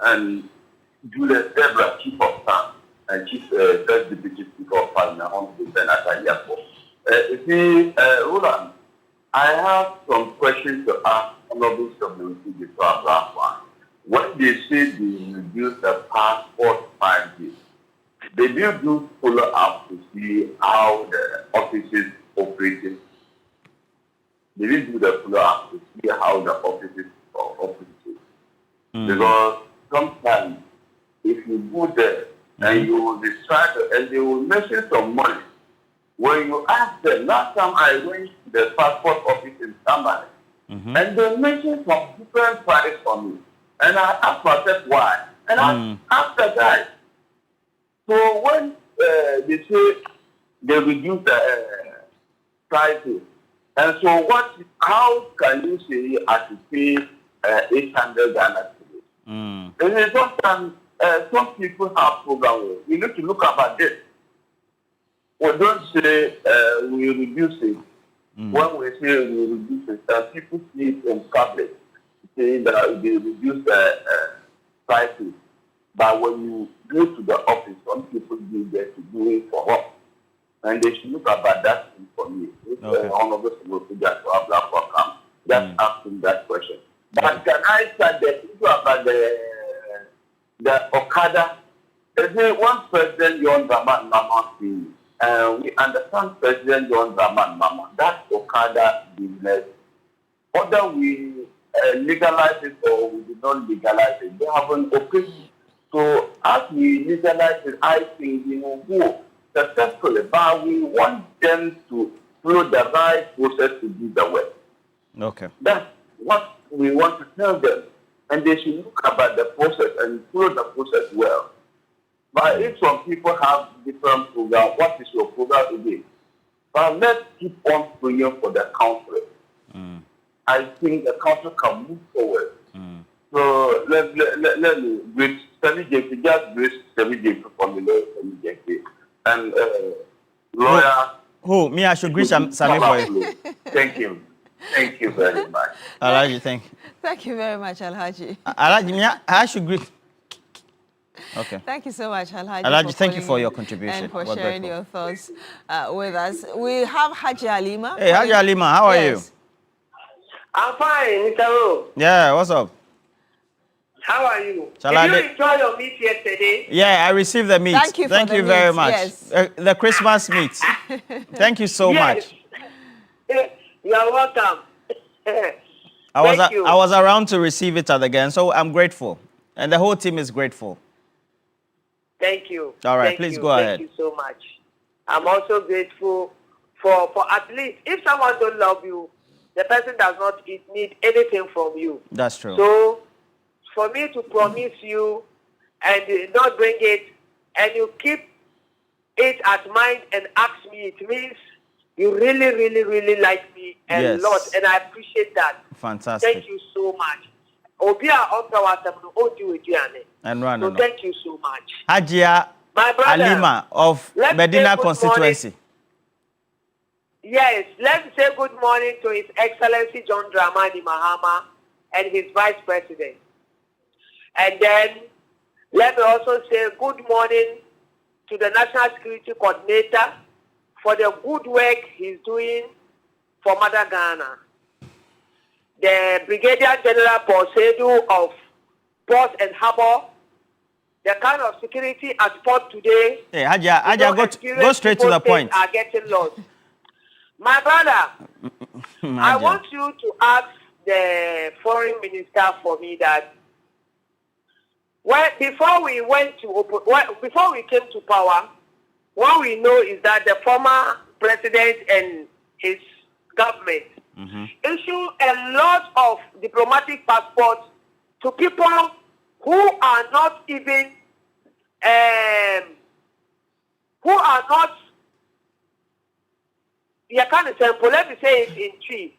and Julius Debra, chief of staff and chief first deputy speaker of parliament on the Benata Airport. Roland, I have some questions to ask Honorable Subcommittee before I when they say they reduce the passport 5 days, they do follow up to see how the offices operating. They will do the follow up to see how the offices operate. Because sometimes if you go there and you will be trying to, and they will mention some money, when you ask them, last time I went to the passport office in Tamale, and they mentioned some different price for me. And I asked myself why. And I asked the guy. So when they say they reduce the prices, and so how can you say I should pay 800 Ghana cedis? And sometimes some people have programs. We need to look about this. We don't say we reduce it. When we say we reduce it, people see it in public, saying that they reduce the prices. But when you go to the office, some people do that to do it for work. And they should look about that thing for me. If one of us will figure to have that program, just asking that question. But can I start the issue about the Okada? There's one president, John Dramani Mahama, we understand President John Dramani Mahama, that Okada business, whether we legalize it or we do not legalize it, they have an opinion. So as we legalize it, I think we will go successfully, but we want them to follow the right process to do the work. Okay. That's what we want to tell them. And they should look about the process and follow the process well. But if some people have different programs, what is your program today? But let's keep on praying for the country. I think the country can move forward. So let me greet Semi JP, just greet Semi JP for me, Semi JP. And lawyer. Who? Me, I should greet Sami for you. Thank you. Thank you very much. Alhaji, thank you. Thank you very much, Alhaji. Alhaji, me, I should greet. Okay. Thank you so much, Alhaji. Alhaji, thank you for your contribution. And for sharing your thoughts with us. We have Haji Halima. Hey, Haji Halima, how are you? I'm fine, Mr. Ro. Yeah, what's up? How are you? Did you enjoy your meat yesterday? Yeah, I received the meat. Thank you very meat, much. Yes. The Christmas meat. Thank you so much. You are welcome. I was around to receive it at the game, so I'm grateful. And the whole team is grateful. Thank you. All right, please go ahead. Thank you so much. I'm also grateful for at least, if someone don't love you, the person does not need anything from you. That's true. So, for me to promise you and not bring it, and you keep it at mind and ask me, it means you really, really, really like me a lot, and I appreciate that. Fantastic. Thank you so much. And run. So thank you so much. Hajia Halima of Medina constituency. Yes, let's say good morning to His Excellency John Dramani Mahama and his Vice President. And then let me also say good morning to the National Security Coordinator for the good work he's doing for Mother Ghana. The Brigadier General Posedu of Port and Harbour, the kind of security at port today. Hey, Hajia, go straight to the point. Are getting lost. My brother, I want you to ask the foreign minister for me that before we came to power, what we know is that the former president and his government issued a lot of diplomatic passports to people who are not even let me say it in three.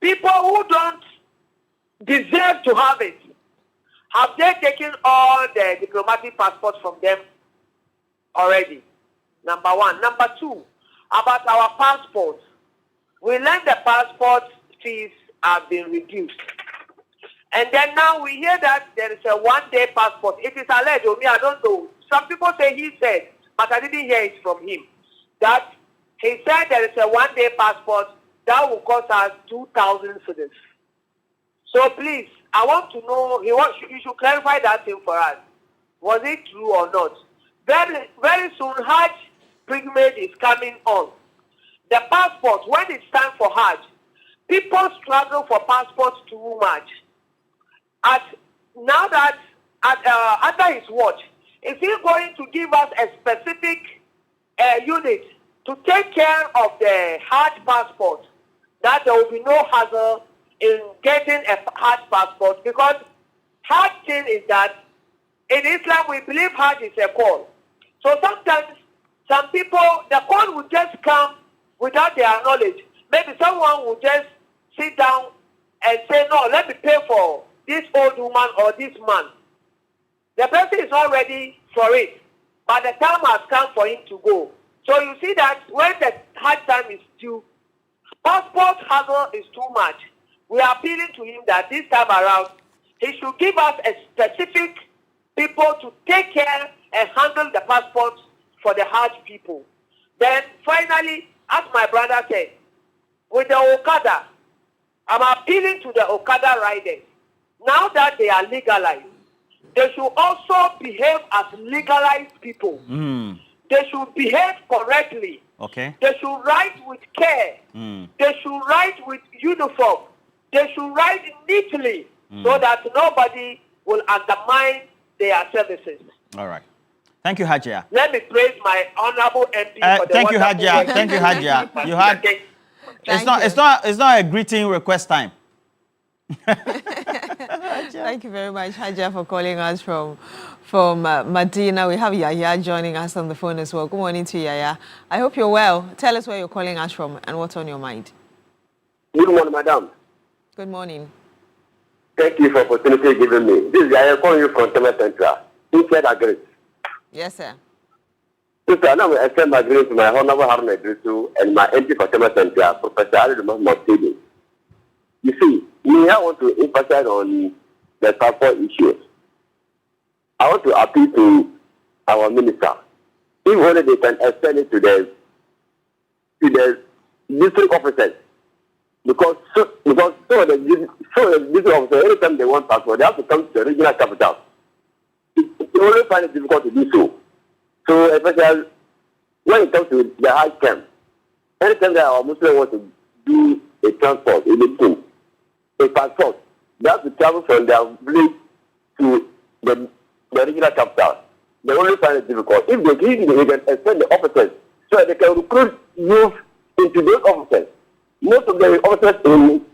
People who don't deserve to have it. Have they taken all the diplomatic passports from them already? Number one. Number two, about our passports. We learned the passport fees have been reduced. And then now we hear that there is a one-day passport. It is alleged, I don't know. Some people say he said, but I didn't hear it from him. That he said there is a one-day passport that will cost us 2,000 cedis. So please, I want to know, you should clarify that thing for us. Was it true or not? Very, very soon, Hajj pilgrimage is coming on. The passport, when it's time for Hajj, people struggle for passports too much. Now that under his watch, is he going to give us a specific unit to take care of the Hajj passport, that there will be no hassle in getting a Hajj passport, because Hajj thing is that in Islam we believe Hajj is a call. So sometimes some people, the call will just come without their knowledge. Maybe someone will just sit down and say, no, let me pay for this old woman or this man. The person is not ready for it, but the time has come for him to go. So you see that when the hard time is due, passport hassle is too much. We are appealing to him that this time around, he should give us a specific people to take care and handle the passports for the Hajj people. Then finally, as my brother said, with the Okada, I'm appealing to the Okada riders. Now that they are legalized, they should also behave as legalized people. They should behave correctly. Okay. They should ride with care. They should ride with uniform. They should ride neatly so that nobody will undermine their services. All right. Thank you, Hajia. Let me praise my honorable MP for the thank you, wonderful Hajia. work Thank you, Hajia. You had. It's not a greeting request time. Thank you very much, Hajia, for calling us from Medina. We have Yaya joining us on the phone as well. Good morning to Yaya. I hope you're well. Tell us where you're calling us from and what's on your mind. Good morning, madam. Good morning. Thank you for the opportunity given me. This is Yaya calling you from Tema Central. Inside Agri. Yes, sir. Sister, now I extend my greetings to my Honorable Haruna Idrisu and my MP for Tema Central, Professor Ali Montego. You see, me, I want to emphasize on the passport issues. I want to appeal to our minister. If only they can extend it to the district officers. Because some of the district officers, every time they want passport, they have to come to the regional capital. They only find it difficult to do so. So, especially when it comes to the high camp, anytime that our Muslims want to do a transport, a passport, they have to travel from their village to the regional capital. They only find it difficult. If they can extend the officers so that they can recruit youth into those officers. Most of the officers in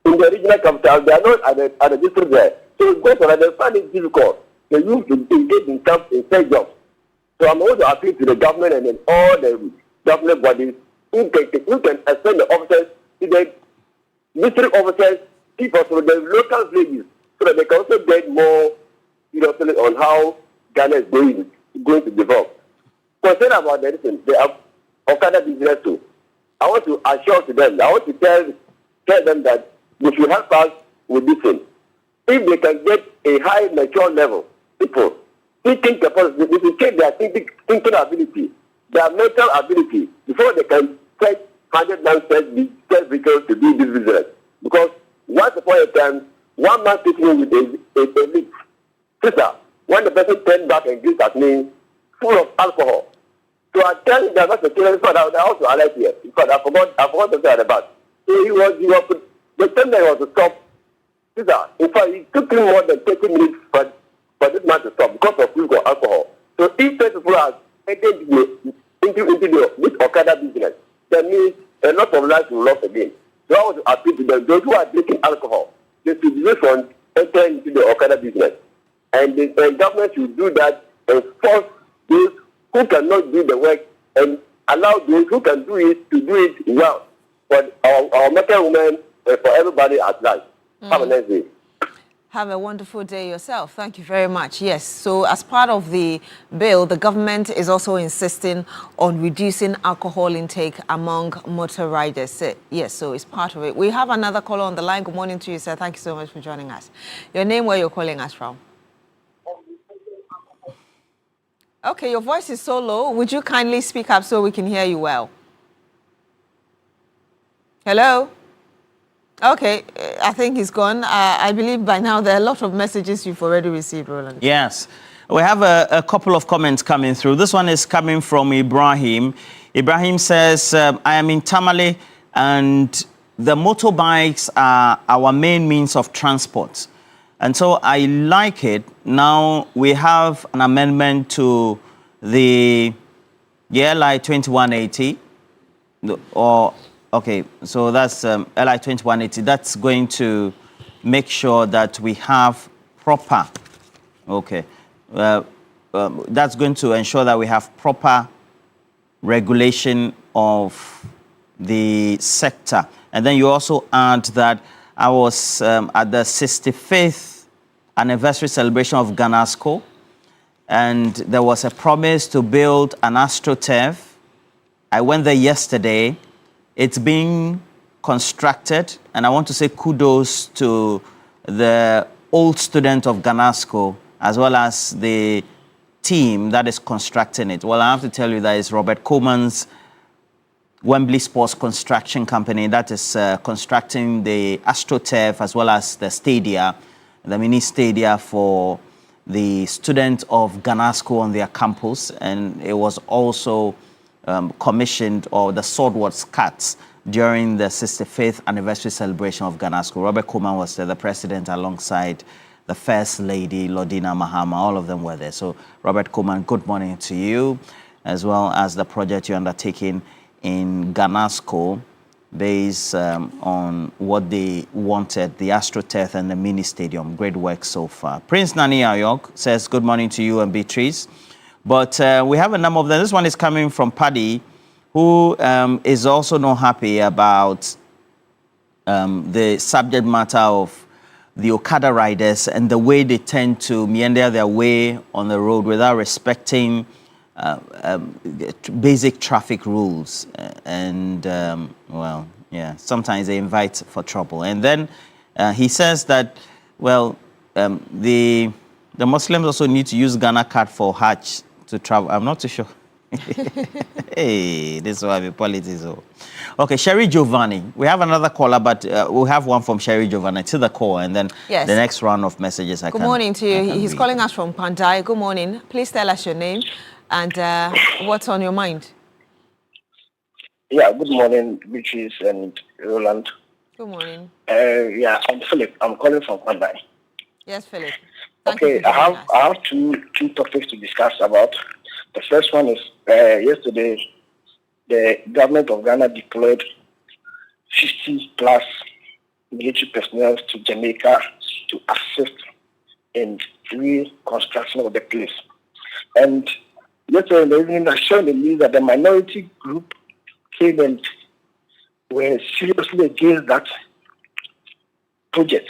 the regional capital, they are not at the district there. So because of that, they find it difficult. The youth to engage in camps in state jobs. So I'm also appeal to the government and then all the government bodies who can extend the officers to the district officers, people from the local villages, so that they can also get more on how Ghana is going to develop. Concerned about the Okada business too. I want to assure to them, I want to tell them that they should help us with this thing. If they can get a high mature level, people, thinking capacity, they should check their thinking ability, their mental ability, before they can take 100 test vehicles to do this business. Because once upon a time, one man sitting with a leak. Sister, when the person turned back and gives at me, full of alcohol. So I tell him that that's the children, I also alert here. Because I forgot to say at the back. So he was the time that he was to stop. Sister, in fact, it took him more than 30 minutes for this man to stop because of full of alcohol. So if people are entered into this Okada business, that means a lot of lives will lost again. So I want to appeal to them, those who are drinking alcohol, they should be from entering into the Okada business. And the government should do that and force those who cannot do the work and allow those who can do it to do it well for our American women and for everybody at large. Have a nice day. Have a wonderful day yourself. Thank you very much. Yes, so as part of the bill, the government is also insisting on reducing alcohol intake among motor riders. Yes, so it's part of it. We have another caller on the line. Good morning to you, sir. Thank you so much for joining us. Your name, where you're calling us from? Okay, your voice is so low. Would you kindly speak up so we can hear you well? Hello? Okay, I think he's gone. I believe by now there are a lot of messages you've already received, Roland. Yes. We have a couple of comments coming through. This one is coming from Ibrahim. Ibrahim says, I am in Tamale and the motorbikes are our main means of transport. And so I like it. Now we have an amendment to the Yeah, LI 2180. Or, okay, so that's LI 2180. That's going to make sure that we have proper, okay, that's going to ensure that we have proper regulation of the sector. And then you also add that I was at the 65th anniversary celebration of Ganasco, and there was a promise to build an AstroTurf. I went there yesterday. It's being constructed, and I want to say kudos to the old student of Ganasco, as well as the team that is constructing it. Well, I have to tell you that it's Robert Coleman's Wembley Sports Construction Company that is constructing the AstroTurf as well as the stadia, the mini stadia for the students of Ganasco on their campus. And it was also commissioned, or the sword was cut during the 65th anniversary celebration of Ganasco. Robert Coleman was the president alongside the First Lady, Lodina Mahama. All of them were there. So, Robert Coleman, good morning to you, as well as the project you're undertaking in Ganasco, based on what they wanted, the AstroTurf and the mini stadium. Great work so far. Prince Nani Ayok says, good morning to you and Beatrice. But we have a number of them. This one is coming from Paddy, who is also not happy about the subject matter of the Okada riders and the way they tend to meander their way on the road without respecting basic traffic rules. Well, yeah, sometimes they invite for trouble. And then he says that, well, the Muslims also need to use Ghana card for Hajj to travel. I'm not too sure. Hey, this is why we politics. Okay, Sherry Giovanni. We have another caller, but we'll have one from Sherry Giovanni to the call, and then the next round of messages. Good morning to you. He's calling us from Pandai. Good morning. Please tell us your name and what's on your mind. Yeah, good morning, Beatrice and Roland. Good morning. Yeah, I'm Philip. I'm calling from Pandai. Yes, Philip. Okay, I have two topics to discuss about. The first one is yesterday, the government of Ghana deployed 50 plus military personnel to Jamaica to assist in reconstruction of the place. And yesterday in the evening, I saw in the news that the minority group came and were seriously against that project.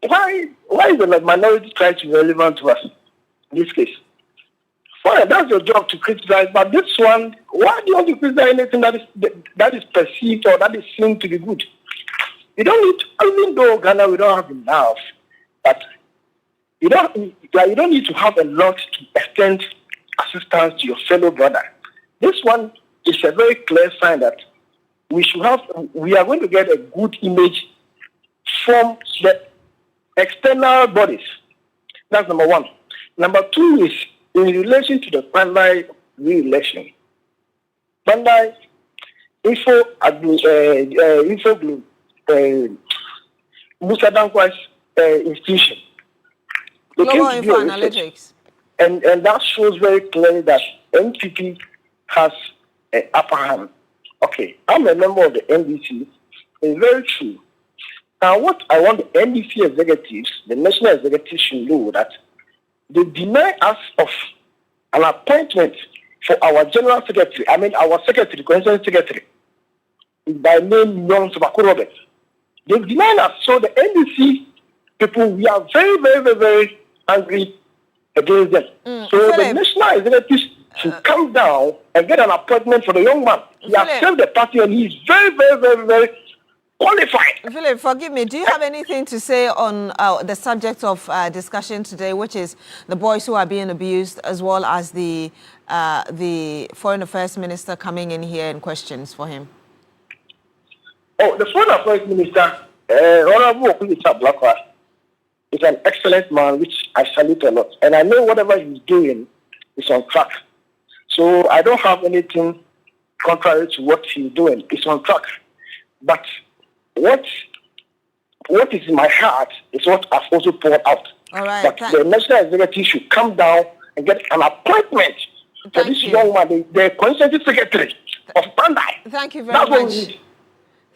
Why is the minority trying to be relevant to us in this case? Fine, that's your job to criticize, but this one, why do you want to criticize anything that is perceived or that is seen to be good? You don't need, even though Ghana we don't have enough, but you don't need to have a lot to extend assistance to your fellow brother. This one is a very clear sign that we are going to get a good image from the external bodies. That's number one. Number two is in relation to the Pandai re-election. Pandai Info Group, Musa Dankwa's institution. Global Info Analytics. And that shows very clearly that NPP has an upper hand. Okay, I'm a member of the NDC. It's very true. Now, what I want the NDC executives, the national executives should know that they deny us of an appointment for our general secretary, our secretary, coincident secretary, by name Young Sabako Robert. They deny us. So the NDC people, we are very, very, very, very angry against them. So the national executives should come down and get an appointment for the young man. He has served the party and he is very, very, very, very qualified. Philip, forgive me. Do you have anything to say on the subject of discussion today, which is the boys who are being abused, as well as the Foreign Affairs Minister coming in here and questions for him? Oh, the Foreign Affairs Minister, Honorable Okulita Blackwell, is an excellent man, which I salute a lot. And I know whatever he's doing is on track. So I don't have anything contrary to what he's doing. It's on track. But what is in my heart is what I've also poured out. All right. But the national executive should come down and get an appointment for this young man, the constituent secretary of Pandai. Thank you very much.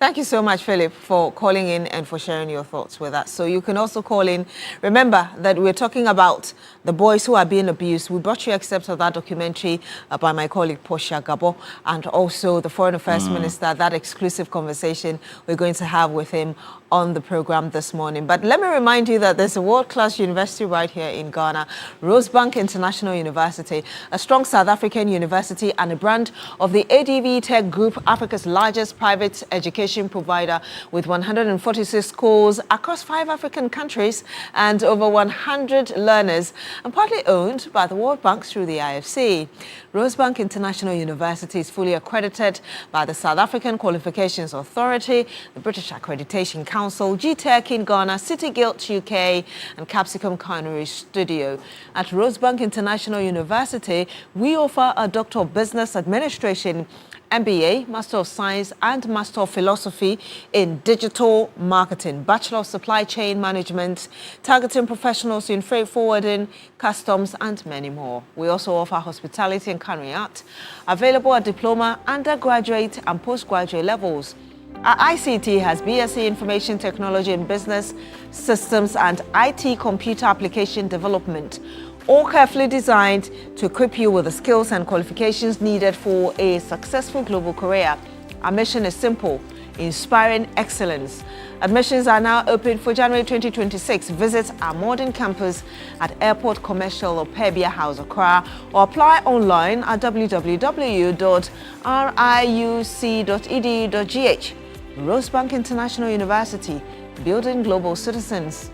Thank you so much, Philip, for calling in and for sharing your thoughts with us. So you can also call in. Remember that we're talking about the boys who are being abused. We brought you excerpts of that documentary by my colleague Portia Gabo, and also the Foreign Affairs Minister, that exclusive conversation we're going to have with him on the program this morning. But let me remind you that there's a world-class university right here in Ghana, Rosebank International University, a strong South African university and a brand of the ADV Tech Group, Africa's largest private education provider with 146 schools across 5 African countries and over 100 learners, and partly owned by the World Bank through the IFC. Rosebank International University is fully accredited by the South African Qualifications Authority, the British Accreditation Council, GTEC in Ghana, City Guild UK, and Capsicum Culinary Studio. At Rosebank International University, we offer a Doctor of Business Administration, MBA, Master of Science, and Master of Philosophy in Digital Marketing, Bachelor of Supply Chain Management, targeting professionals in freight forwarding, customs, and many more. We also offer hospitality and culinary art, available at diploma, undergraduate, and postgraduate levels. Our ICT has BSc Information Technology and Business Systems and IT Computer Application Development, all carefully designed to equip you with the skills and qualifications needed for a successful global career. Our mission is simple: inspiring excellence. Admissions are now open for January 2026. Visit our modern campus at Airport Commercial or Pebia House, Accra, or apply online at www.riuc.edu.gh. Rosebank International University, building global citizens.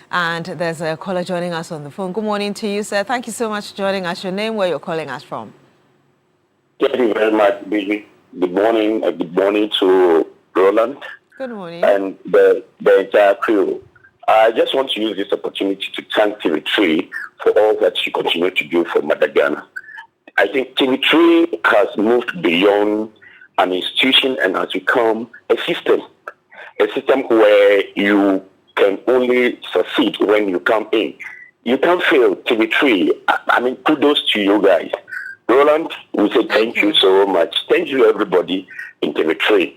And there's a caller joining us on the phone. Good morning to you, sir. Thank you so much for joining us. Your name, where you're calling us from? Thank you very much, Billy. Good morning. Good morning to Roland. Good morning. And the entire crew. I just want to use this opportunity to thank TV3 for all that you continue to do for Madagascar. I think TV3 has moved beyond an institution and has become a system where you can only succeed when you come in. You can't fail TV3. I mean, kudos to you guys. Roland, we say thank you so much. Thank you, everybody in TV3.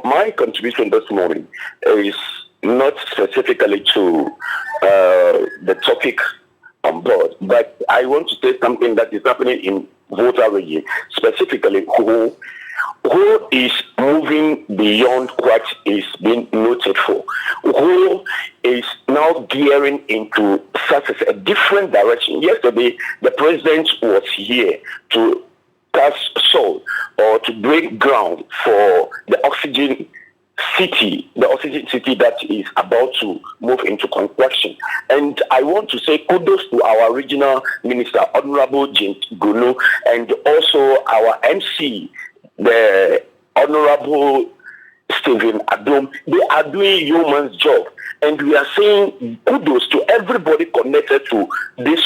My contribution this morning is not specifically to the topic on board, but I want to say something that is happening in Volta region, specifically who is moving beyond what is being noted for, who is now gearing into such a different direction. Yesterday, the president was here to cast soil or to break ground for the oxygen city that is about to move into construction. And I want to say kudos to our regional minister, Honorable James Gunu, and also our MC, the Honorable Stephen Adom. They are doing yeoman's job. And we are saying kudos to everybody connected to this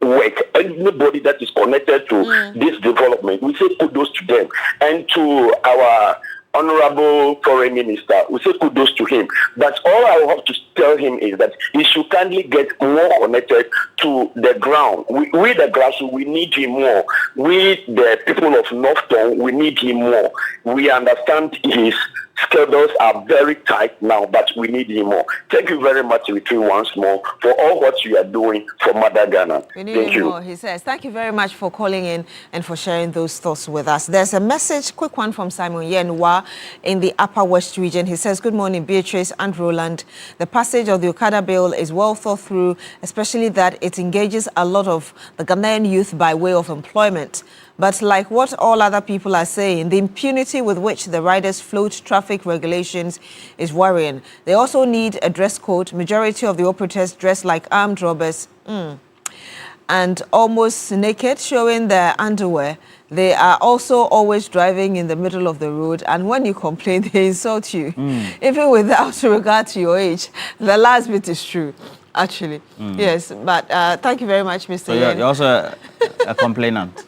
work, anybody that is connected to this development. We say kudos to them. And to our Honorable Foreign Minister, we say kudos to him. But all I have to tell him is that he should kindly get more connected to the ground. We the grassroots, we need him more. We, the people of Northtown, we need him more. We understand his schedules are very tight now, but we need him more. Thank you very much, Ritu, once more for all what you are doing for Mother Ghana. We need him more, he says. Thank you very much for calling in and for sharing those thoughts with us. There's a message, quick one from Simon Yenwa in the Upper West region. He says, good morning, Beatrice and Roland. The passage of the Okada bill is well thought through, especially that it engages a lot of the Ghanaian youth by way of employment. But like what all other people are saying, the impunity with which the riders float traffic regulations is worrying. They also need a dress code. Majority of the operators dress like armed robbers and almost naked, showing their underwear. They are also always driving in the middle of the road, and when you complain, they insult you, even without regard to your age. The last bit is true, actually. Yes, but thank you very much, Mr. So you're also a complainant.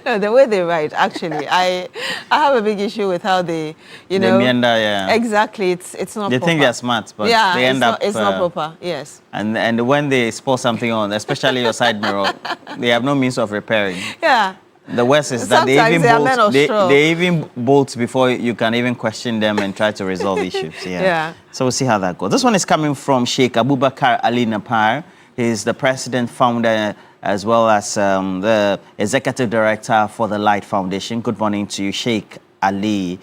No, the way they write, actually, I have a big issue with how they, you know, meander, yeah. Exactly, it's not. They proper. think they're smart, but yeah, they end up. It's not proper. Yes. And when they spot something on, especially your side mirror, they have no means of repairing. Yeah. The worst is that they even bolt before you can even question them and try to resolve issues. Yeah. So we'll see how that goes. This one is coming from Sheikh Abubakar Ali Napar. He's the president, founder, as well as the executive director for the Light Foundation. Good morning to you, Sheikh Ali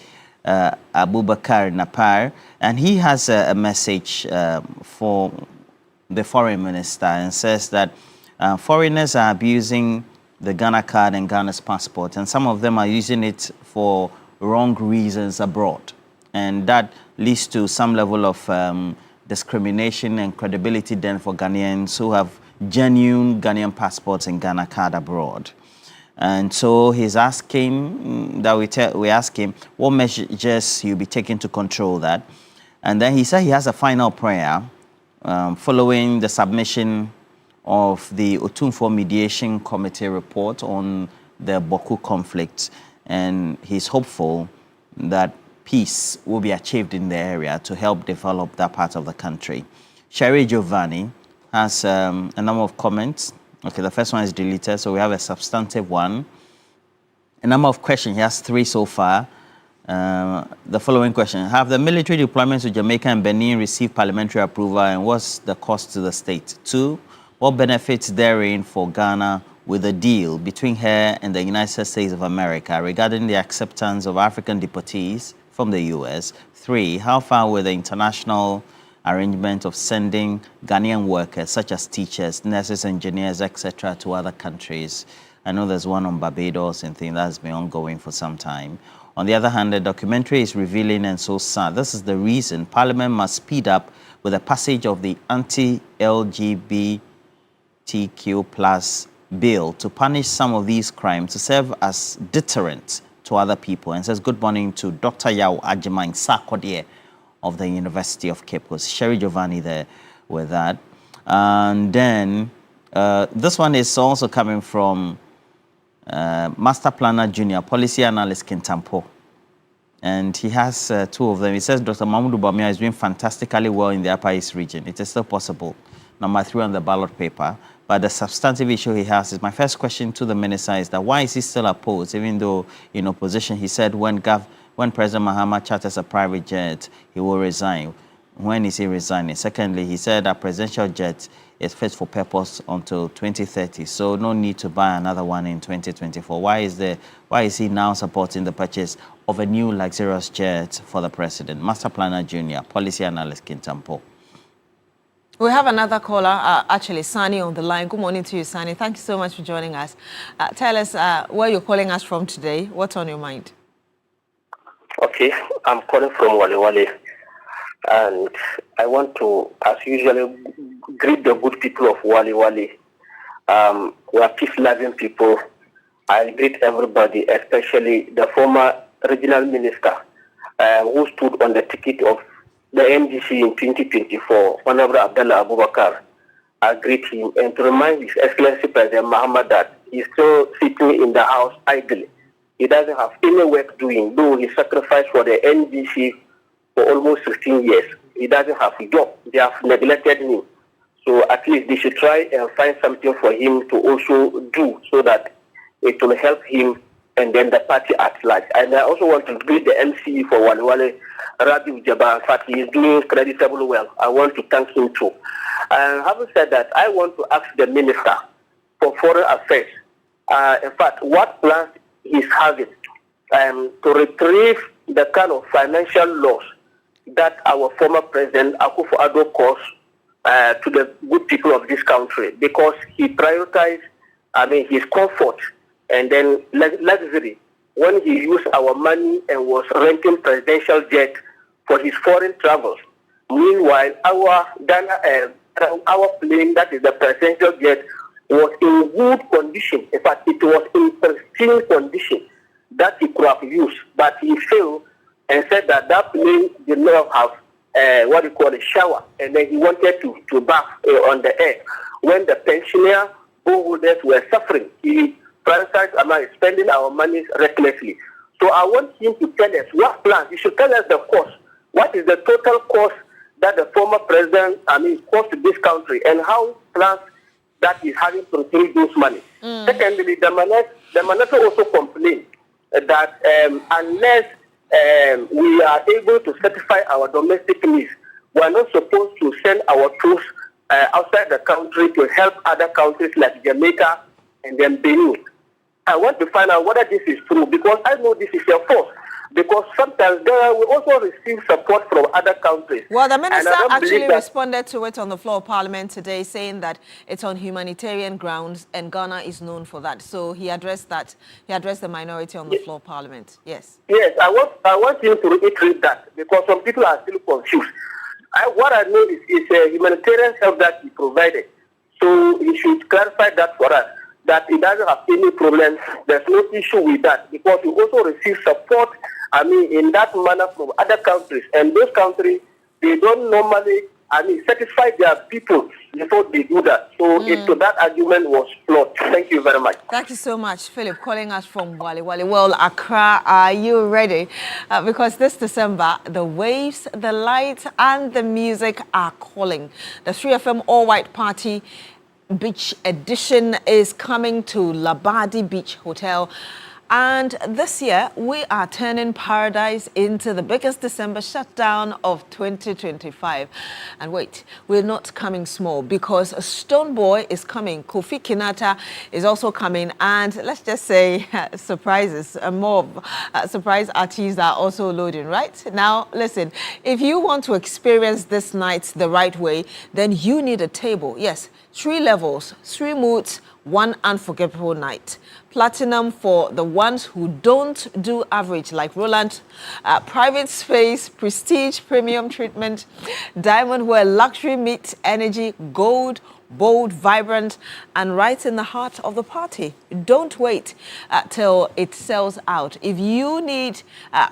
Abubakar Napar. And he has a message for the foreign minister and says that foreigners are abusing the Ghana card and Ghana's passport, and some of them are using it for wrong reasons abroad. And that leads to some level of discrimination and credibility then for Ghanaians who have genuine Ghanaian passports and Ghana card abroad. And so he's asking that we ask him what measures he'll be taking to control that. And then he said he has a final prayer following the submission of the Otumfuo Mediation Committee report on the Boku conflict, and he's hopeful that peace will be achieved in the area to help develop that part of the country. Sherry Giovanni has a number of comments. Okay, the first one is deleted, so we have a substantive one. A number of questions, he has 3 so far. The following question: have the military deployments to Jamaica and Benin received parliamentary approval, and what's the cost to the state? 2, what benefits therein for Ghana with the deal between her and the United States of America regarding the acceptance of African deportees from the U.S.? 3, how far will the international arrangement of sending Ghanaian workers, such as teachers, nurses, engineers, etc., to other countries? I know there's one on Barbados and thing that's been ongoing for some time. On the other hand, the documentary is revealing and so sad. This is the reason Parliament must speed up with the passage of the anti-LGBTQ+ bill to punish some of these crimes to serve as deterrent to other people. And says, good morning to Dr. Yao Ajima Sakodie of the University of Cape Coast. Sherry Giovanni there with that. And then this one is also coming from Master Planner Junior, Policy Analyst Kintampo. And he has 2 of them. He says, Dr. Mahmoud Bamia is doing fantastically well in the Upper East region. It is still possible. Number 3 on the ballot paper. But the substantive issue he has is, my first question to the minister is that why is he still opposed, even though in opposition he said when President Mahama charters a private jet, he will resign. When is he resigning? Secondly, he said a presidential jet is fit for purpose until 2030, so no need to buy another one in 2024. Why is he now supporting the purchase of a new luxurious jet for the president? Master Planner Junior, Policy Analyst Kintampo. We have another caller, actually Sani on the line. Good morning to you, Sani. Thank you so much for joining us. Tell us where you're calling us from today. What's on your mind? Okay, I'm calling from Wale Wale, and I want to, as usual, greet the good people of Wale Wale. We are peace-loving people. I greet everybody, especially the former regional minister who stood on the ticket of the NDC in 2024, Honorable Abdallah Abubakar. I greet him and to remind His Excellency President Mahama that he's still sitting in the house idly. He doesn't have any work doing, though he sacrificed for the NDC for almost 16 years. He doesn't have a job. They have neglected him. So at least they should try and find something for him to also do so that it will help him and then the party at large. And I also want to greet the MCE for Wale Wale, Rabiu Jabbar. In fact, he is doing creditably well. I want to thank him too. And having said that, I want to ask the Minister for Foreign Affairs, in fact, what plans he's having to retrieve the kind of financial loss that our former President Akufo-Addo caused to the good people of this country, because he prioritized, his comfort and then luxury when he used our money and was renting presidential jet for his foreign travels. Meanwhile, our plane, that is the presidential jet, was in good condition. In fact, it was in pristine condition that he could have used, but he failed and said that that plane did not have a shower, and then he wanted to bath on the air. When the pensioner holders were suffering, he spending our money recklessly. So I want him to tell us what plans. He should tell us the cost. What is the total cost that the former president, cost to this country, and how plans that is having to retrieve those money. Secondly, the Manasa also complained that unless we are able to satisfy our domestic needs, we are not supposed to send our troops outside the country to help other countries like Jamaica and then Benin. I want to find out whether this is true, because I know this is a force. Because sometimes we also receive support from other countries. Well, the minister actually responded to it on the floor of Parliament today, saying that it's on humanitarian grounds, and Ghana is known for that. So he addressed that. He addressed the minority on the floor of Parliament. Yes. Yes, I want him to reiterate that, because some people are still confused. What I know is a humanitarian help that he provided. So he should clarify that for us, that he doesn't have any problem. There's no issue with that, because he also receives support, in that manner from other countries. And those countries, they don't normally, satisfy their people before they do that. So that argument was flawed. Thank you very much. Thank you so much, Philip, calling us from Wale Wale. Well, Accra, are you ready? Because this December, the waves, the lights, and the music are calling. The 3FM All-White Party Beach Edition is coming to Labadi Beach Hotel. And this year, we are turning paradise into the biggest December shutdown of 2025. And wait, we're not coming small, because Stoneboy is coming. Kofi Kinata is also coming. And let's just say surprises, more surprise artists are also loading, right? Now, listen, if you want to experience this night the right way, then you need a table. Yes, 3 levels, 3 moods, 1 unforgettable night. Platinum for the ones who don't do average, like Roland. Private space, prestige, premium treatment. Diamond, where luxury meets energy. Gold, bold, vibrant, and right in the heart of the party. Don't wait till it sells out. If you need,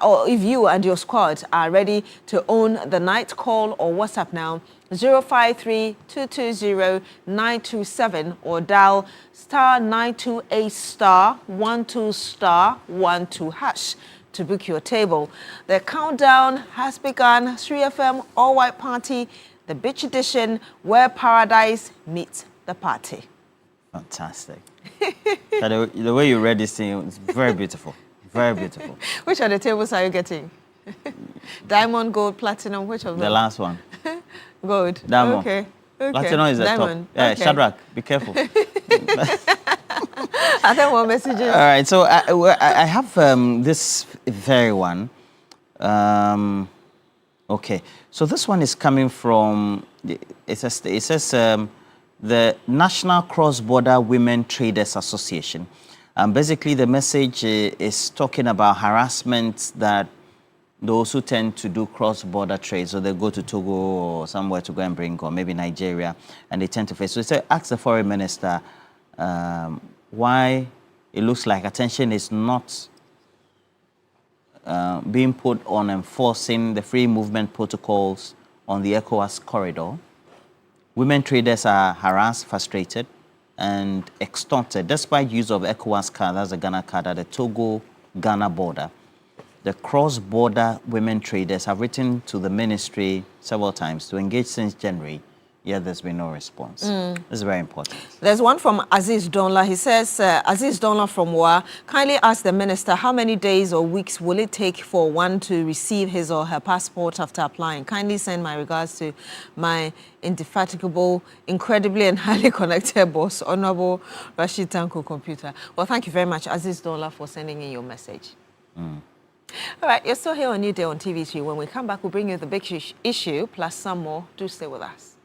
or if you and your squad are ready to own the night, call or WhatsApp now 053-220-927 or dial *928*12*12# to book your table. The countdown has begun. 3FM All-White Party, the Beach Edition, where paradise meets the party. Fantastic. The way you read this thing is very beautiful. Very beautiful. Which of the tables are you getting? Diamond, gold, platinum, which of them? The last one. Gold. Diamond. Okay. Platinum is the Diamond. top. Yeah, okay. Shadrach, be careful. I think more messages. All right, so I have this very one. Okay, so this one is coming from, it says the National Cross-Border Women Traders Association. Basically, the message is talking about harassment that those who tend to do cross-border trade, so they go to Togo or somewhere to go and bring, or maybe Nigeria, and they tend to face. So they say, ask the foreign minister why it looks like attention is not being put on enforcing the free movement protocols on the ECOWAS corridor. Women traders are harassed, frustrated, and extorted despite use of ECOWAS card, that's the Ghana card, at the Togo-Ghana border. The cross-border women traders have written to the ministry several times to engage since January, yet there's been no response. This is very important. There's one from Aziz Donla. He says, Aziz Donla from WA, kindly ask the minister how many days or weeks will it take for one to receive his or her passport after applying. Kindly send my regards to my indefatigable, incredibly and highly connected boss, Honorable Rashid Tanko Computer. Well, thank you very much, Aziz Donla, for sending in your message. All right, you're still here on Newday on TV3. When we come back, we'll bring you the big issue plus some more. Do stay with us.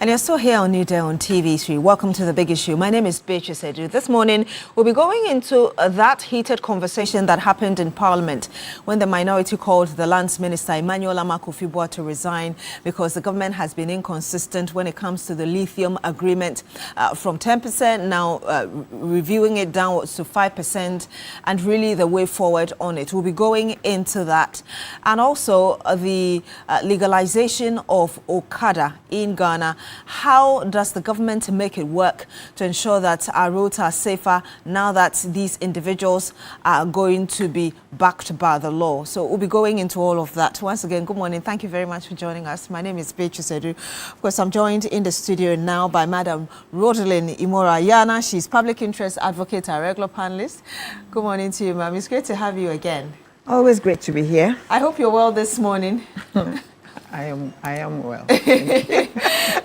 And you're still here on Newday on TV3. Welcome to The Big Issue. My name is Beatrice Edu. This morning, we'll be going into that heated conversation that happened in Parliament when the minority called the Lands Minister, Emmanuel Amakofi-Boa, to resign because the government has been inconsistent when it comes to the lithium agreement from 10%, now reviewing it downwards to 5%, and really the way forward on it. We'll be going into that. And also the legalization of Okada in Ghana. How does the government make it work to ensure that our roads are safer now that these individuals are going to be backed by the law? So we'll be going into all of that. Once again, good morning. Thank you very much for joining us. My name is Beatrice Edu. Of course, I'm joined in the studio now by Madam Rodelyn Imora-Yana. She's public interest advocate and regular panelist. Good morning to you, ma'am. It's great to have you again. Always great to be here. I hope you're well this morning. I am well.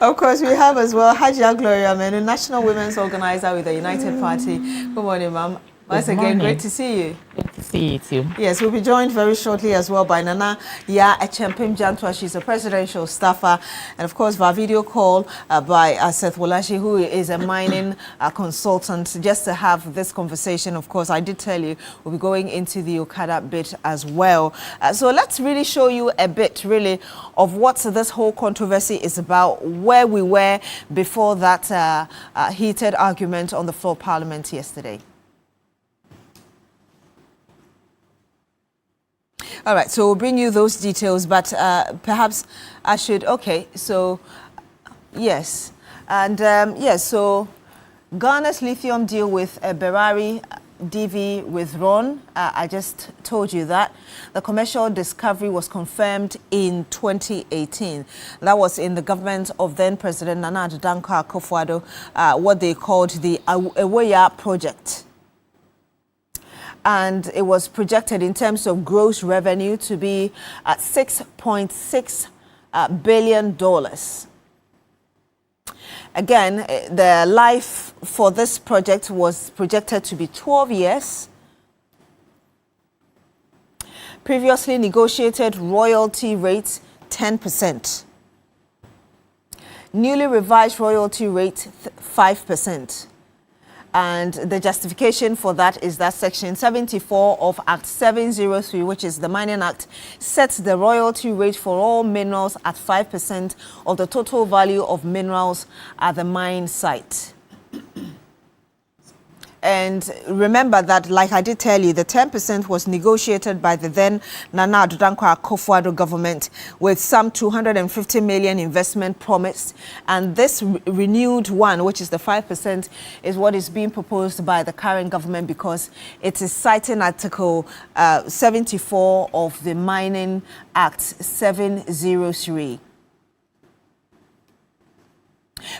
Of course, we have as well Hajia Gloria Menu, National Women's Organizer with the United Party. Good morning, ma'am. Once again, great to see you. Great to see you too. Yes, we'll be joined very shortly as well by Nana Echempim Jantwa. She's a presidential staffer. And of course, via video call by Seth Wolashi, who is a mining consultant, just to have this conversation. Of course, I did tell you we'll be going into the Okada bit as well. So let's really show you a bit, really, of what this whole controversy is about, where we were before that heated argument on the floor of Parliament yesterday. All right, so we'll bring you those details, but perhaps I should, okay, so yes. And yes, so Ghana's lithium deal with Berari DV withdrawn. I just told you that. The commercial discovery was confirmed in 2018. That was in the government of then President Nana Addo Akufo-Addo, what they called the Ewoya project. And it was projected in terms of gross revenue to be at $6.6 billion. Again, the life for this project was projected to be 12 years. Previously negotiated royalty rate 10%. Newly revised royalty rate 5%. And the justification for that is that Section 74 of Act 703, which is the Mining Act, sets the royalty rate for all minerals at 5% of the total value of minerals at the mine site. And remember that, like I did tell you, the 10% was negotiated by the then Nana Addo Akufo-Addo government with some 250 million investment promised. And this renewed one, which is the 5%, is what is being proposed by the current government because it is citing Article 74 of the Mining Act 703.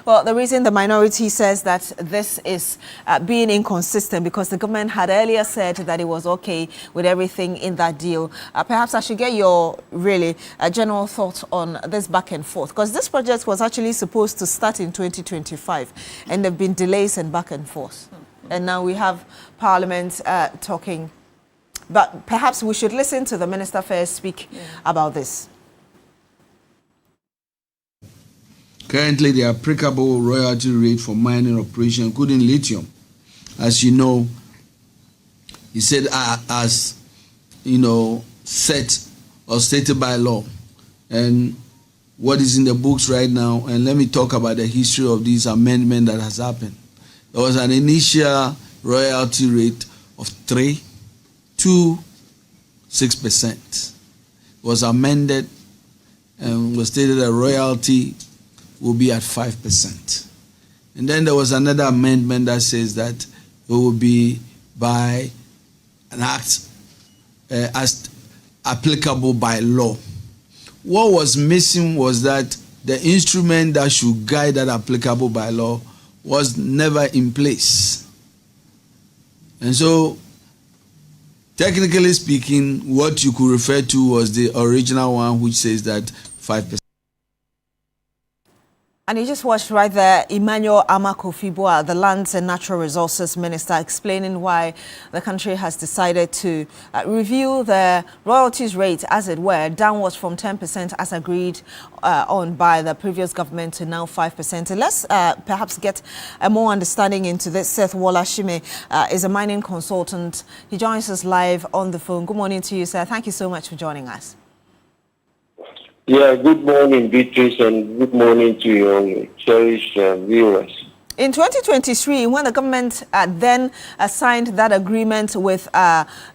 Well, the reason the minority says that this is being inconsistent because the government had earlier said that it was okay with everything in that deal. Perhaps I should get your really general thoughts on this back and forth, because this project was actually supposed to start in 2025 and there have been delays and back and forth. And now we have Parliament talking. But perhaps we should listen to the Minister first speak about this. Currently, the applicable royalty rate for mining operation, including lithium, as you know, he said, as you know, set or stated by law, and what is in the books right now. And let me talk about the history of this amendment that has happened. There was an initial royalty rate of 3 to 6%. It was amended and was stated that royalty will be at 5%. And then there was another amendment that says that it will be by an act as applicable by law. What was missing was that the instrument that should guide that applicable by law was never in place. And so, technically speaking, what you could refer to was the original one, which says that 5%. And you just watched right there Emmanuel Amakofiboa, the Lands and Natural Resources Minister, explaining why the country has decided to review the royalties rate, as it were, downwards from 10% as agreed on by the previous government to now 5%. And let's perhaps get a more understanding into this. Seth Wolashime is a mining consultant. He joins us live on the phone. Good morning to you, sir. Thank you so much for joining us. Yeah, good morning, Beatrice, and good morning to your cherished viewers. In 2023, when the government then signed that agreement with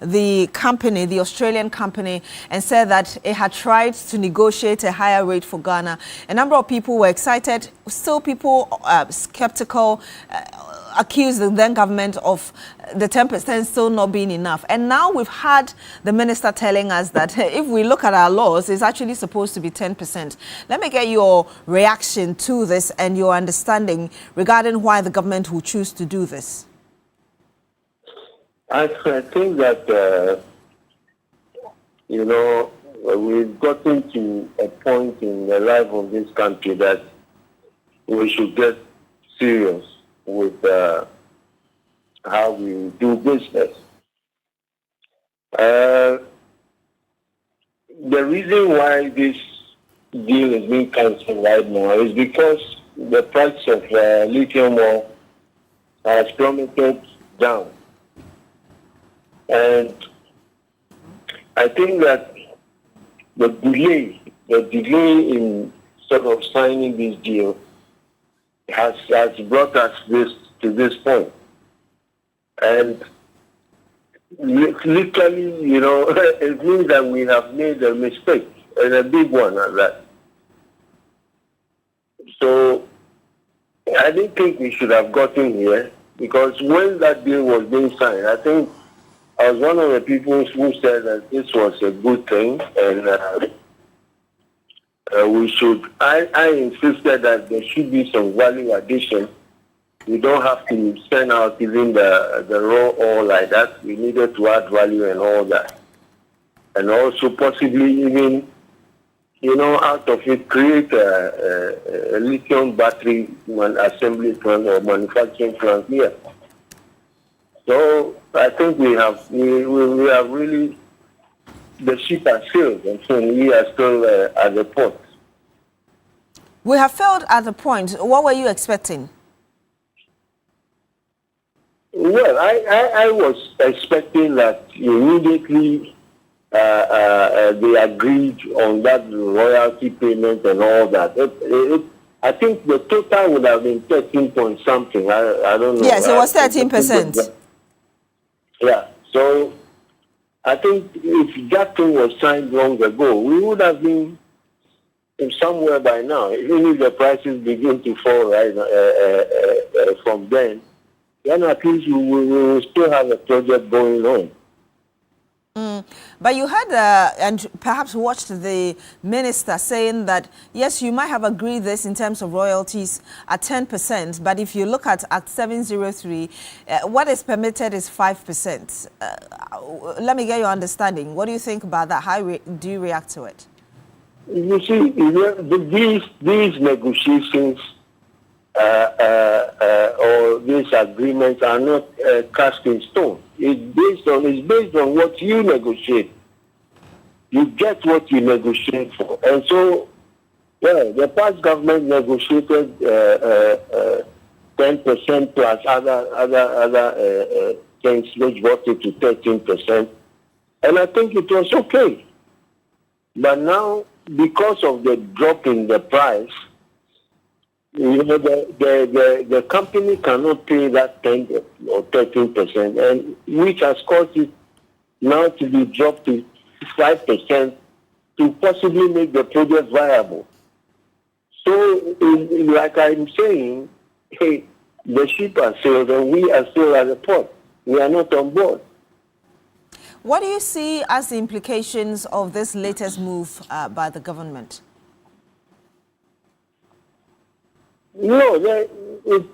the company, the Australian company, and said that it had tried to negotiate a higher rate for Ghana, a number of people were excited, still people skeptical, accused the then government of the 10% still not being enough. And now we've had the minister telling us that if we look at our laws, it's actually supposed to be 10%. Let me get your reaction to this and your understanding regarding why the government will choose to do this. I think that, we've gotten to a point in the life of this country that we should get serious with how we do business. The reason why this deal is being cancelled right now is because the price of lithium ore has plummeted down. And I think that the delay in sort of signing this deal has brought us to this point. And literally, it means that we have made a mistake, and a big one at that. So I didn't think we should have gotten here, because when that deal was being signed, I think I was one of the people who said that this was a good thing, and we should. I insisted that there should be some value addition. We don't have to send out even the raw ore like that. We needed to add value and all that. And also possibly even, out of it, create a lithium battery assembly plant or manufacturing plant here. So I think we have really, the ship has sailed, and so we are still at the port. We have failed at the point. What were you expecting? Well, I was expecting that immediately they agreed on that royalty payment and all that. I think the total would have been 13 point something. I don't know. Yes, it was 13%. Yeah. So I think if that thing was signed long ago, we would have been somewhere by now. Even if the prices begin to fall right from then at least we will still have a project going on. But you heard and perhaps watched the minister saying that, yes, you might have agreed this in terms of royalties at 10%, but if you look at Act 703, what is permitted is 5%. Let me get your understanding. What do you think about that? How do you react to it? You see, these negotiations or these agreements are not cast in stone. It's based on what you negotiate. You get what you negotiate for. And so, the past government negotiated 10% plus other things which brought it to 13%. And I think it was okay. But now, because of the drop in the price, the company cannot pay that 10 or 13%, and which has caused it now to be dropped to 5% to possibly make the project viable. So, like I'm saying, hey, the ship has sailed and we are still at the port. We are not on board. What do you see as the implications of this latest move by the government? No, if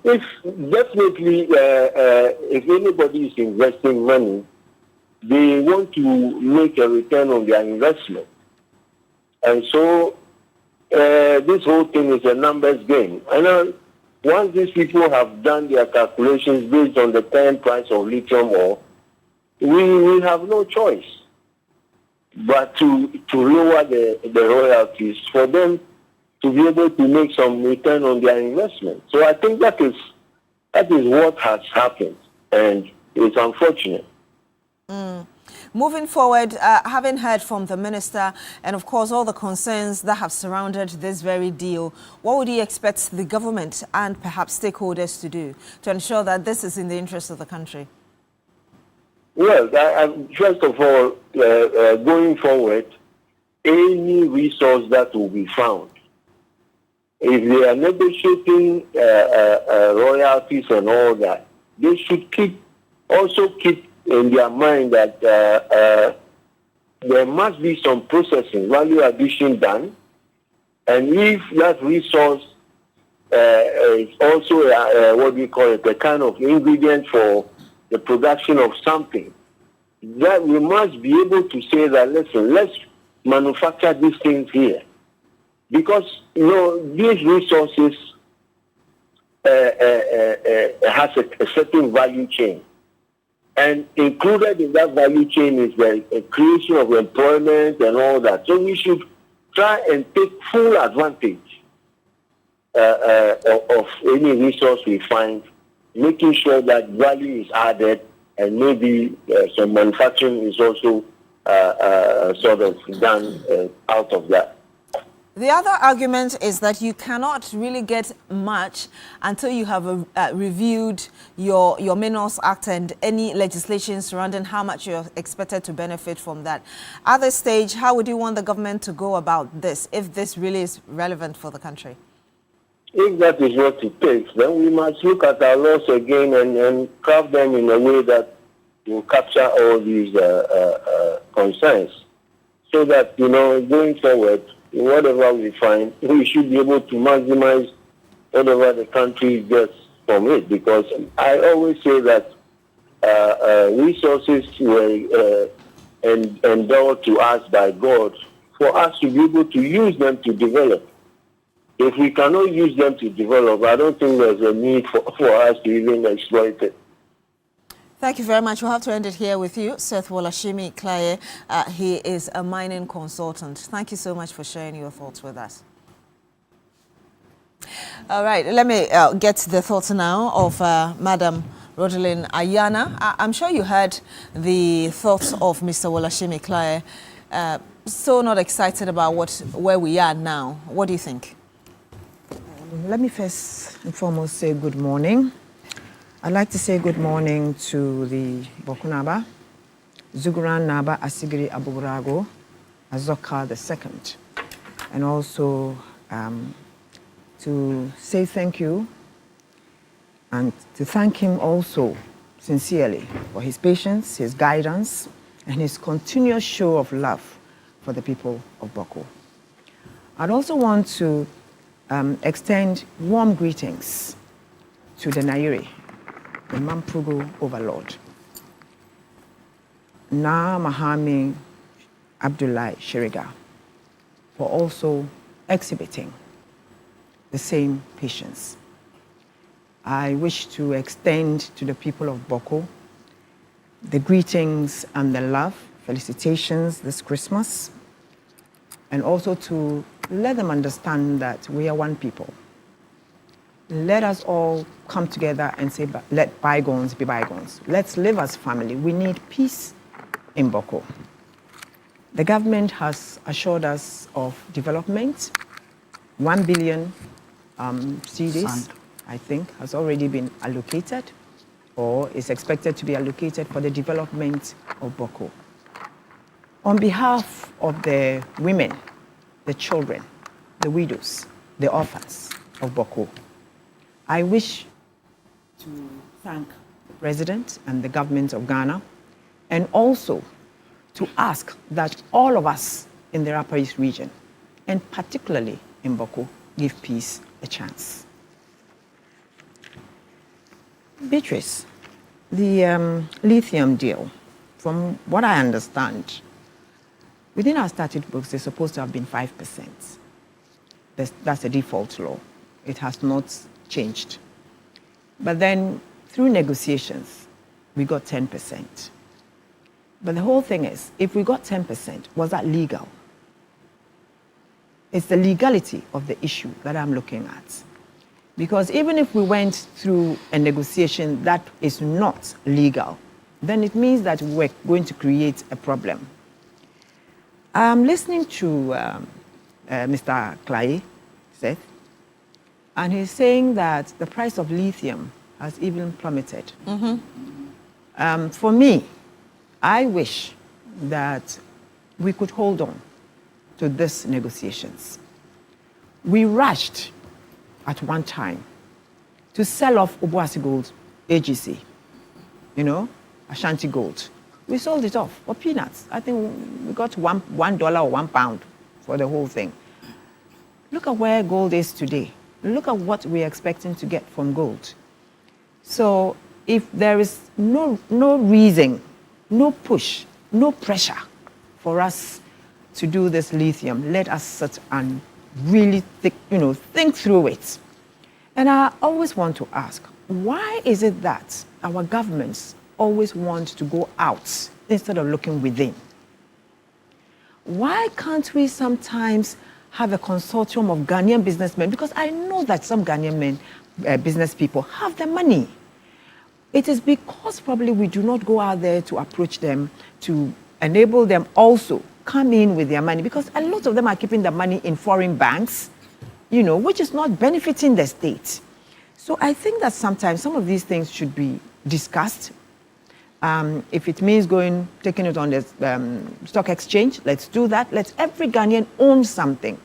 definitely, if anybody is investing money, they want to make a return on their investment. And so, this whole thing is a numbers game. And once these people have done their calculations based on the current price of lithium ore, we have no choice but to lower the royalties for them to be able to make some return on their investment. So I think that is what has happened, and it's unfortunate. Moving forward, having heard from the minister and, of course, all the concerns that have surrounded this very deal, what would you expect the government and perhaps stakeholders to do to ensure that this is in the interest of the country? Well, first of all, going forward, any resource that will be found, if they are negotiating royalties and all that, they should also keep in their mind that there must be some processing, value addition done, and if that resource is also what we call it, a kind of ingredient for the production of something, that we must be able to say that, listen, let's manufacture these things here. Because, these resources has a certain value chain. And included in that value chain is the creation of employment and all that. So we should try and take full advantage of any resource we find, making sure that value is added, and maybe some manufacturing is also sort of done out of that. The other argument is that you cannot really get much until you have reviewed your Minerals Act and any legislation surrounding how much you're expected to benefit from that. At this stage, how would you want the government to go about this, if this really is relevant for the country? If that is what it takes, then we must look at our laws again and craft them in a way that will capture all these concerns, so that, going forward, whatever we find, we should be able to maximize whatever the country gets from it. Because I always say that resources were endowed to us by God for us to be able to use them to develop. If we cannot use them to develop, I don't think there's a need for us to even exploit it. Thank you very much. We'll have to end it here with you, Seth Wolashimi Klaye. He is a mining consultant. Thank you so much for sharing your thoughts with us. All right, let me get the thoughts now of Madam Rodelyn Ayana. I'm sure you heard the thoughts of Mr. Wolashimi Klaye. So not excited about where we are now. What do you think? Let me first and foremost say good morning. I'd like to say good morning to the Bokunaba, Zuguran Naba Asigiri Aburago, Azoka II, and also to say thank you and to thank him also sincerely for his patience, his guidance, and his continuous show of love for the people of Boko. I'd also want to extend warm greetings to the Nairi, the Mamprugo overlord, Na Mahami Abdullahi Shiriga, for also exhibiting the same patience. I wish to extend to the people of Boko the greetings and the love, felicitations this Christmas, and also to let them understand that we are one people. Let us all come together and say, let bygones be bygones. Let's live as family. We need peace in Boko. The government has assured us of development. 1 billion cedis, I think, has already been allocated or is expected to be allocated for the development of Boko. On behalf of the women, the children, the widows, the orphans of Boko, I wish to thank the President and the government of Ghana, and also to ask that all of us in the Upper East region, and particularly in Boko, give peace a chance. Beatrice, the lithium deal, from what I understand, within our statute books, they're supposed to have been 5%. That's a default law. It has not changed. But then through negotiations, we got 10%. But the whole thing is, if we got 10%, was that legal? It's the legality of the issue that I'm looking at. Because even if we went through a negotiation that is not legal, then it means that we're going to create a problem. I'm listening to Mr. Clay, Seth, and he's saying that the price of lithium has even plummeted. For me, I wish that we could hold on to these negotiations. We rushed at one time to sell off Obuasi Gold AGC, Ashanti Gold. We sold it off for peanuts. I think we got $1 or £1 for the whole thing. Look at where gold is today. Look at what we're expecting to get from gold. So if there is no reason, no push, no pressure for us to do this lithium, let us sit and really think through it. And I always want to ask, why is it that our governments always want to go out instead of looking within? Why can't we sometimes have a consortium of Ghanaian businessmen? Because I know that some Ghanaian business people have the money. It is because probably we do not go out there to approach them, to enable them also come in with their money, because a lot of them are keeping the money in foreign banks, which is not benefiting the state. So I think that sometimes some of these things should be discussed. If it means taking it on the stock exchange, let's do that. Let every Ghanaian own something.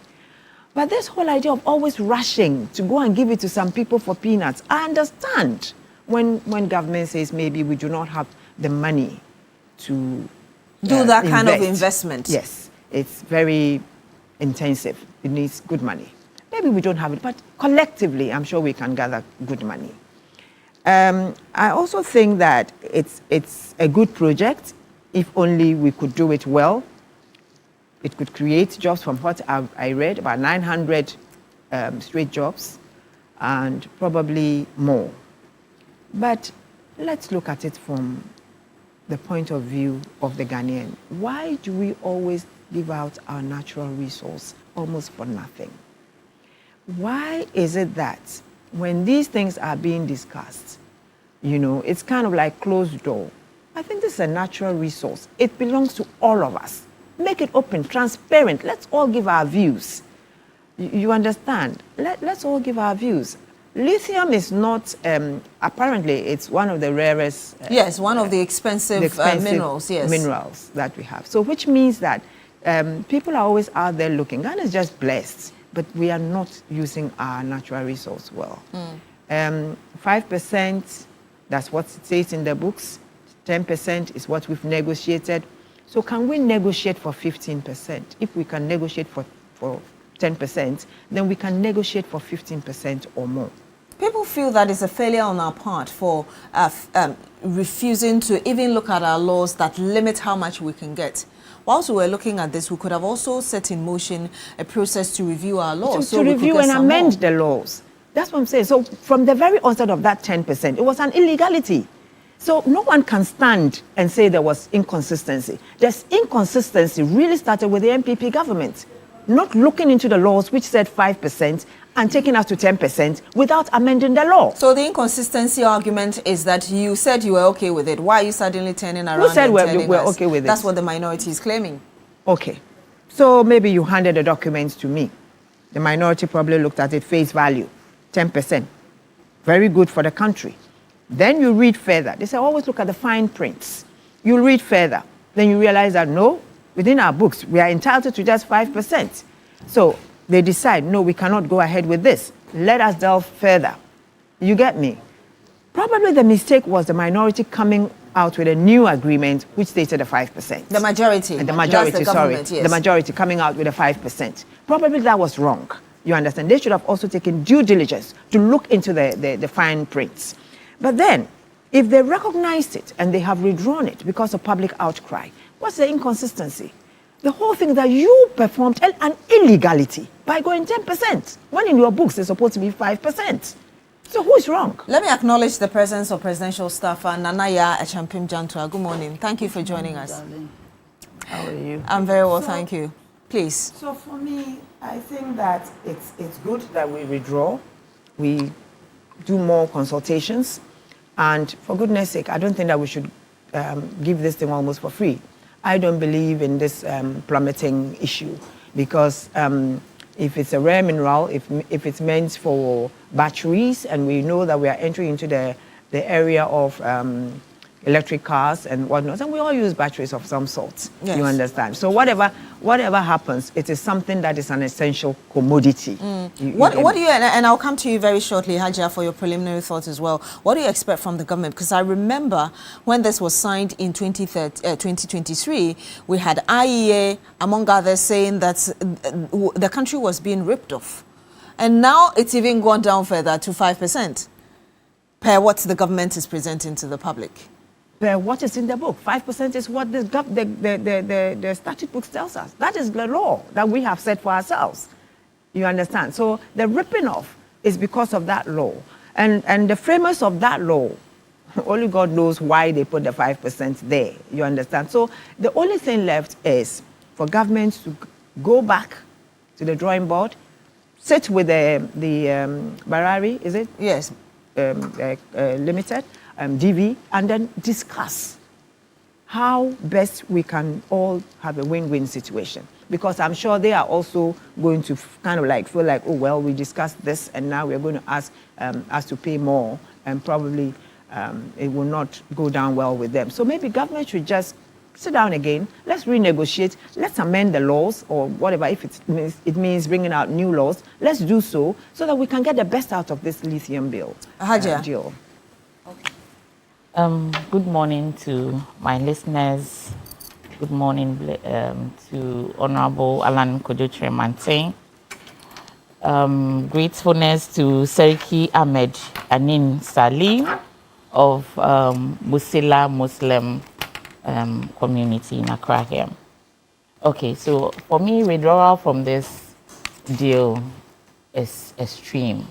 But this whole idea of always rushing to go and give it to some people for peanuts, I understand when government says maybe we do not have the money to do that kind of investment. Yes, it's very intensive. It needs good money. Maybe we don't have it, but collectively, I'm sure we can gather good money. I also think that it's a good project. If only we could do it well, it could create jobs. From what I read, about 900 straight jobs, and probably more. But let's look at it from the point of view of the Ghanaian. Why do we always give out our natural resource almost for nothing? Why is it that when these things are being discussed, it's kind of like closed door? I think this is a natural resource. It belongs to all of us. Make it open, transparent. Let's all give our views. You understand? Let's all give our views. Lithium is not, apparently, it's one of the rarest... yes, one of the expensive minerals, yes. Minerals that we have. So which means that people are always out there looking. Ghana is just blessed, but we are not using our natural resource well. 5%, that's what it says in the books. 10% is what we've negotiated. So can we negotiate for 15%? If we can negotiate for 10%, then we can negotiate for 15% or more. People feel that it's a failure on our part for refusing to even look at our laws that limit how much we can get. Whilst we were looking at this, we could have also set in motion a process to review our laws. To review and amend the laws. That's what I'm saying. So from the very onset of that 10%, it was an illegality. So no one can stand and say there was inconsistency. This inconsistency really started with the MPP government, not looking into the laws which said 5% and taking us to 10% without amending the law. So the inconsistency argument is that you said you were okay with it. Why are you suddenly turning around? Who said and we're okay with it? That's what the minority is claiming. Okay. So maybe you handed the documents to me. The minority probably looked at it face value, 10%. Very good for the country. Then you read further. They say always look at the fine prints. You read further. Then you realize that no, within our books, we are entitled to just 5%. So they decide, no, we cannot go ahead with this. Let us delve further. You get me? Probably the mistake was the minority coming out with a new agreement which stated a 5%. The majority. And the majority, sorry. Yes. The majority coming out with a 5%. Probably that was wrong. You understand? They should have also taken due diligence to look into the fine prints. But then, if they recognized it and they have withdrawn it because of public outcry, what's the inconsistency? The whole thing that you performed an illegality by going 10%, when in your books it's supposed to be 5%. So who is wrong? Let me acknowledge the presence of presidential staffer Nanaya Echampim Jantua. Good morning. Thank you for joining us. How are you? I'm very well, thank you. Please. So for me, I think that it's good that we withdraw. We do more consultations. And for goodness sake, I don't think that we should give this thing almost for free. I don't believe in this plummeting issue because if it's a rare mineral, if it's meant for batteries, and we know that we are entering into the area of electric cars and whatnot, and we all use batteries of some sort. Yes. You understand? So whatever happens, it is something that is an essential commodity. What do you, and I'll come to you very shortly, Hajia, for your preliminary thoughts as well. What do you expect from the government? Because I remember when this was signed in 2023, we had IEA, among others, saying that the country was being ripped off. And now it's even gone down further to 5%, per what the government is presenting to the public. What is in the book? 5% is what the statute books tells us. That is the law that we have set for ourselves. You understand? So the ripping off is because of that law. And the framers of that law, only God knows why they put the 5% there. You understand? So the only thing left is for government to go back to the drawing board, sit with the Barari, is it? Yes. Limited, DV, and then discuss how best we can all have a win-win situation. Because I'm sure they are also going to kind of like feel like, oh, well, we discussed this and now we're going to ask us to pay more, and probably it will not go down well with them. So maybe government should just sit down again, let's renegotiate, let's amend the laws or whatever. If it means bringing out new laws, let's do so that we can get the best out of this lithium deal. Good morning to my listeners. Good morning to Honorable Alan Kojo-Tremante. Gratefulness to Seriki Ahmed Anin Salim of Busila Muslim community in Accra here. Okay, so for me, withdrawal from this deal is extreme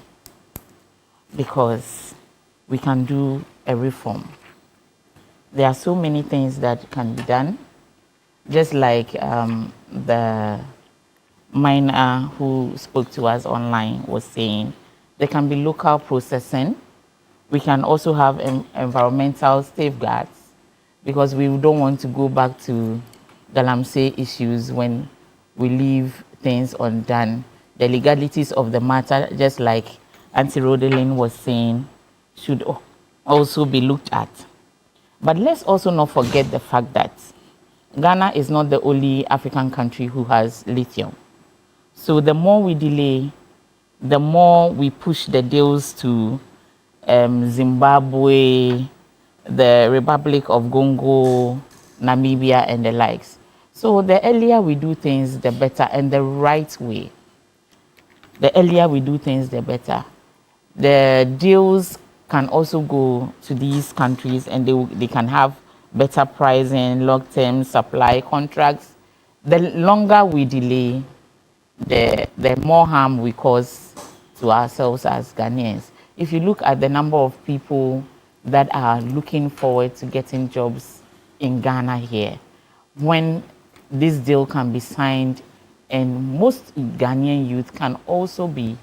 because we can do a reform. There are so many things that can be done, just like the miner who spoke to us online was saying. There can be local processing. We can also have environmental safeguards, because we don't want to go back to Galamsey issues when we leave things undone. The legalities of the matter, just like Auntie Rodelyn was saying, should also be looked at. But let's also not forget the fact that Ghana is not the only African country who has lithium. So the more we delay, the more we push the deals to Zimbabwe, the Republic of Congo, Namibia, and the likes. So the earlier we do things, the better, and the right way. The earlier we do things, the better. The deals can also go to these countries, and they can have better pricing, long-term supply contracts. The longer we delay, the more harm we cause to ourselves as Ghanaians. If you look at the number of people that are looking forward to getting jobs in Ghana here, when this deal can be signed and most Ghanaian youth can also be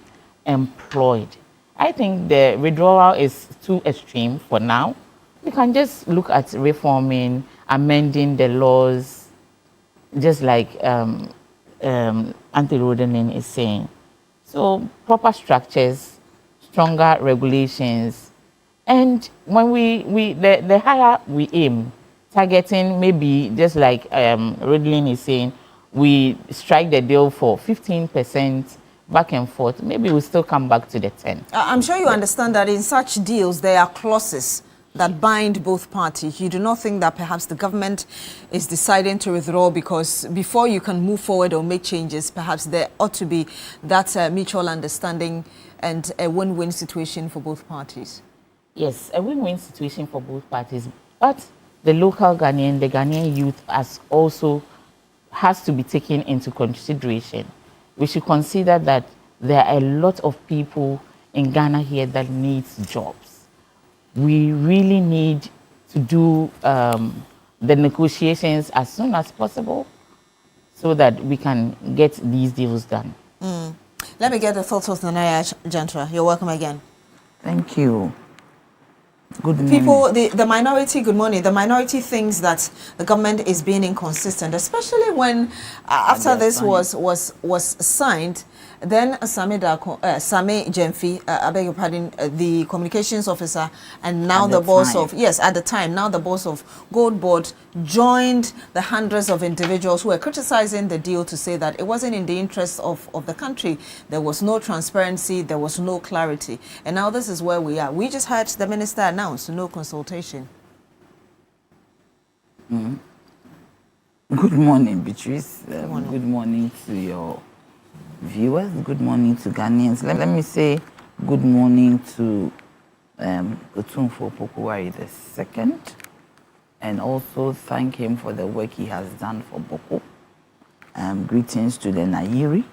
employed, I think the withdrawal is too extreme for now. We can just look at reforming, amending the laws, just like Auntie Rodelyn is saying. So proper structures, stronger regulations, and when the higher we aim, targeting maybe just like Rodelyn is saying, we strike the deal for 15% back and forth, maybe we'll still come back to the 10. I'm sure you understand that in such deals, there are clauses that bind both parties. You do not think that perhaps the government is deciding to withdraw because before you can move forward or make changes, perhaps there ought to be that mutual understanding and a win-win situation for both parties? Yes, a win-win situation for both parties. But the local Ghanaian, the Ghanaian youth has to be taken into consideration. We should consider that there are a lot of people in Ghana here that needs jobs. We really need to do the negotiations as soon as possible so that we can get these deals done. Let me get the thoughts of Nanaya Jantra. You're welcome again. Thank you. Good morning. People, the minority, good morning. The minority thinks that the government is being inconsistent, especially when after this was signed, then Sami Jemfi, I beg your pardon, the communications officer, and now the boss of, yes, at the time, now the boss of Gold Board joined the hundreds of individuals who were criticizing the deal to say that it wasn't in the interest of the country. There was no transparency, there was no clarity. And now this is where we are. We just heard the minister announce no consultation. Good morning, Beatrice. Good morning to your viewers. Good morning to Ghanaians. Let me say good morning to Otumfo Pokuwari II, and also thank him for the work he has done for Boko. Greetings to the Nairi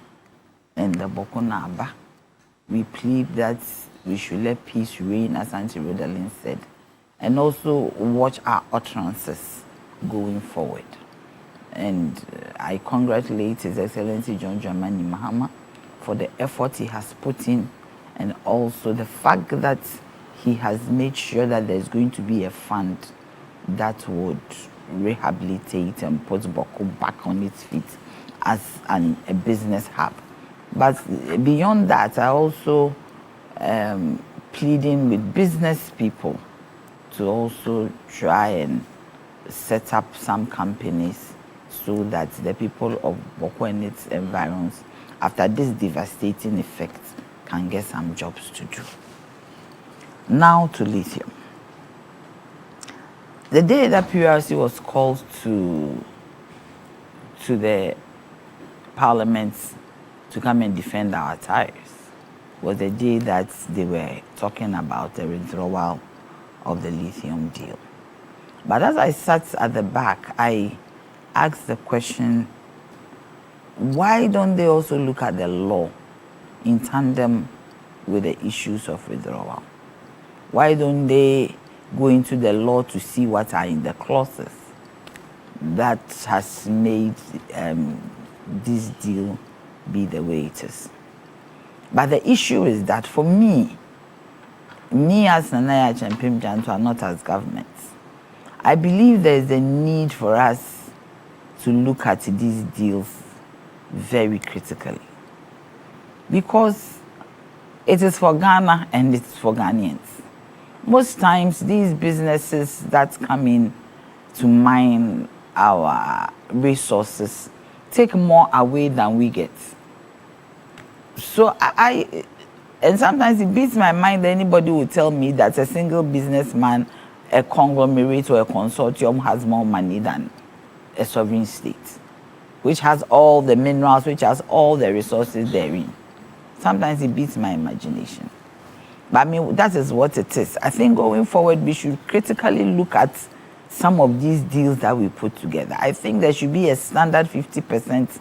and the Boko Naba. We plead that we should let peace reign, as Auntie Rodalyn said, and also watch our utterances going forward. And I congratulate His Excellency John Dramani Mahama for the effort he has put in, and also the fact that he has made sure that there's going to be a fund that would rehabilitate and put Boko back on its feet as a business hub. But beyond that, I also pleading with business people to also try and set up some companies so that the people of Boko and its environs, after this devastating effect, can get some jobs to do. Now to lithium. The day that PRC was called to the Parliament to come and defend our tires was the day that they were talking about the withdrawal of the lithium deal. But as I sat at the back, I asked the question, why don't they also look at the law in tandem with the issues of withdrawal? Why don't they go into the law to see what are in the clauses that has made this deal be the way it is? But the issue is that for me as Nanaya Champim Jantua, not as government, I believe there is a need for us to look at these deals very critically, because it is for Ghana and it's for Ghanaians. Most times these businesses that come in to mine our resources take more away than we get. So and sometimes it beats my mind that anybody will tell me that a single businessman, a conglomerate or a consortium has more money than a sovereign state, which has all the minerals, which has all the resources therein. Sometimes it beats my imagination. But I mean, that is what it is. I think going forward, we should critically look at some of these deals that we put together. I think there should be a standard 50%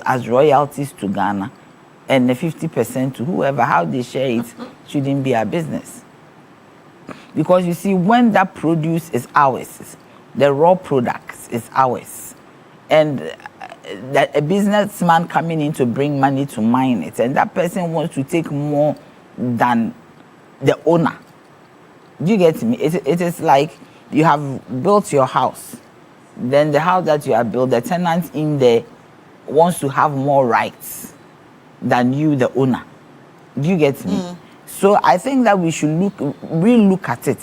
as royalties to Ghana, and the 50% to whoever. How they share it shouldn't be our business. Because you see, when that produce is ours, the raw products is ours, and that a businessman coming in to bring money to mine it, and that person wants to take more than the owner. Do you get me? It is like you have built your house, then the house that you have built, the tenant in there wants to have more rights than you, the owner. Do you get me? So I think that we should really look at it.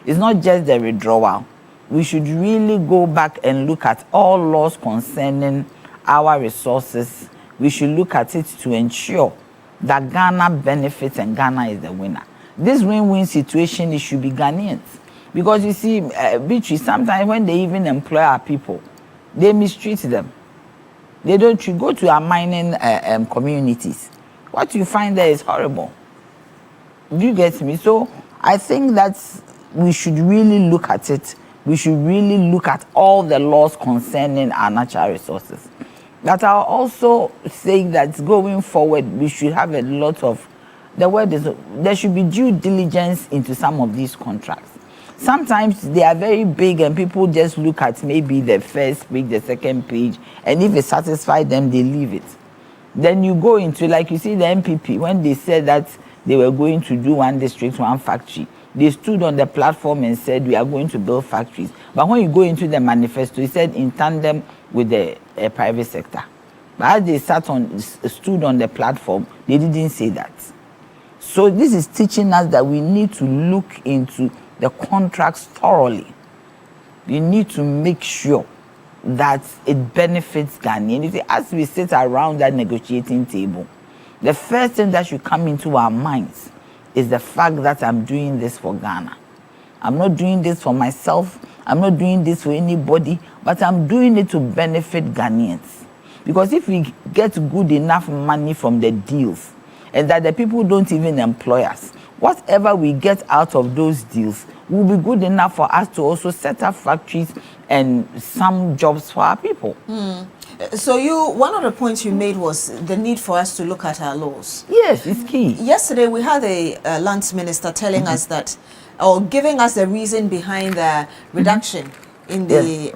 It's not just the withdrawal. We should really go back and look at all laws concerning our resources. We should look at it to ensure that Ghana benefits and Ghana is the winner. This win-win situation, it should be Ghanaians. Because you see, Beatrice, sometimes when they even employ our people, they mistreat them. They don't go to our mining communities. What you find there is horrible. Do you get me? So I think that we should really look at it. we should really look at all the laws concerning our natural resources. But I'll also say that going forward, we should have a lot of, the word is, there should be due diligence into some of these contracts. Sometimes they are very big and people just look at maybe the first page, the second page, and if it satisfies them, they leave it. Then you go into, like you see the MPP, when they said that they were going to do one district, one factory, they stood on the platform and said, we are going to build factories. But when you go into the manifesto, it said in tandem with the private sector. But as they stood on the platform, they didn't say that. So this is teaching us that we need to look into the contracts thoroughly. We need to make sure that it benefits Ghana. You see, as we sit around that negotiating table, the first thing that should come into our minds is the fact that I'm doing this for Ghana. I'm not doing this for myself. I'm not doing this for anybody, but I'm doing it to benefit Ghanaians. Because if we get good enough money from the deals, and that the people don't even employ us, whatever we get out of those deals will be good enough for us to also set up factories and some jobs for our people. So one of the points you made was the need for us to look at our laws. Yes, it's key. Yesterday we had a lands minister telling us that, or giving us the reason behind the reduction in the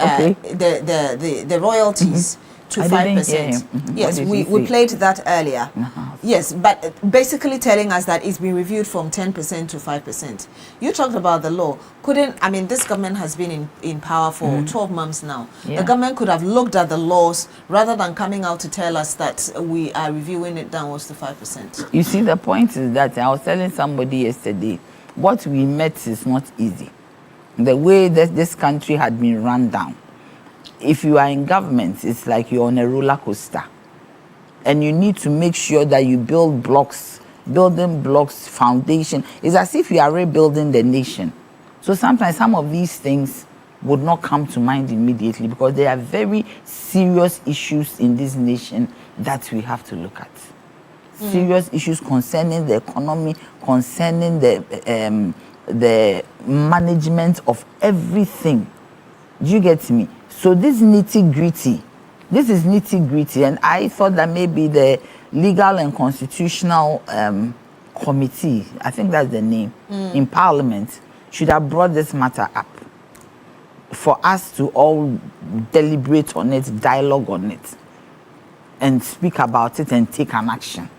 the royalties to 5%. Yes, we played that earlier. Yes, but basically telling us that it's been reviewed from 10% to 5%. You talked about the law. This government has been in power for 12 months now. Yeah. The government could have looked at the laws rather than coming out to tell us that we are reviewing it downwards to 5%. You see, the point is that I was telling somebody yesterday, what we met is not easy. The way that this country had been run down. If you are in government, it's like you're on a roller coaster. And you need to make sure that you build blocks, building blocks, foundation. It's as if you are rebuilding the nation. So sometimes some of these things would not come to mind immediately because there are very serious issues in this nation that we have to look at. Serious issues concerning the economy, concerning the management of everything. Do you get me? So this is nitty-gritty, and I thought that maybe the Legal and Constitutional Committee, I think that's the name, in Parliament, should have brought this matter up for us to all deliberate on it, dialogue on it, and speak about it and take an action.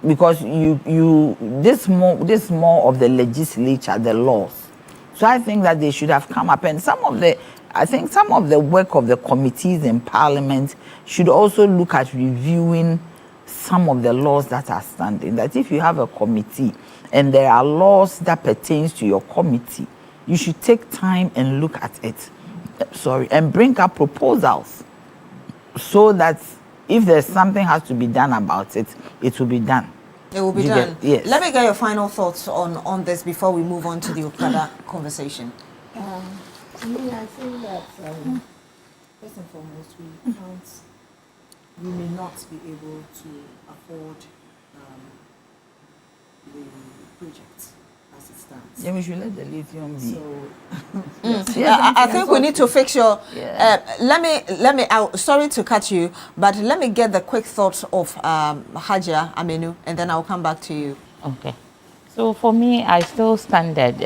Because this more of the legislature, the laws. So I think that they should have come up, and some of the work of the committees in Parliament should also look at reviewing some of the laws that are standing. That if you have a committee and there are laws that pertains to your committee, you should take time and look at it. And bring up proposals so that if there's something has to be done about it, it will be done. It will be You done. yes. Let me get your final thoughts on this before we move on to the Okada conversation. To me, I think that first and foremost, we may not be able to afford the project as it stands. Yeah, we should let the lithium be. So, I think we need to fix your. Let me. Sorry to cut you, but let me get the quick thoughts of Haja Aminu, and then I'll come back to you. Okay. So for me, I still stand that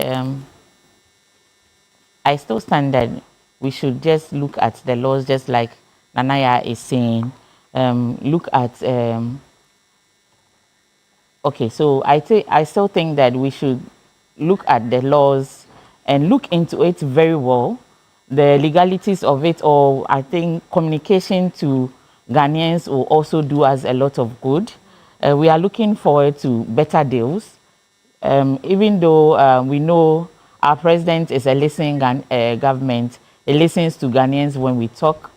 we should just look at the laws, just like Nanaya is saying. Look at. Okay, so I still think that we should look at the laws and look into it very well, the legalities of it, or I think communication to Ghanaians will also do us a lot of good. We are looking forward to better deals. Even though we know our president is a listening government, he listens to Ghanaians when we talk.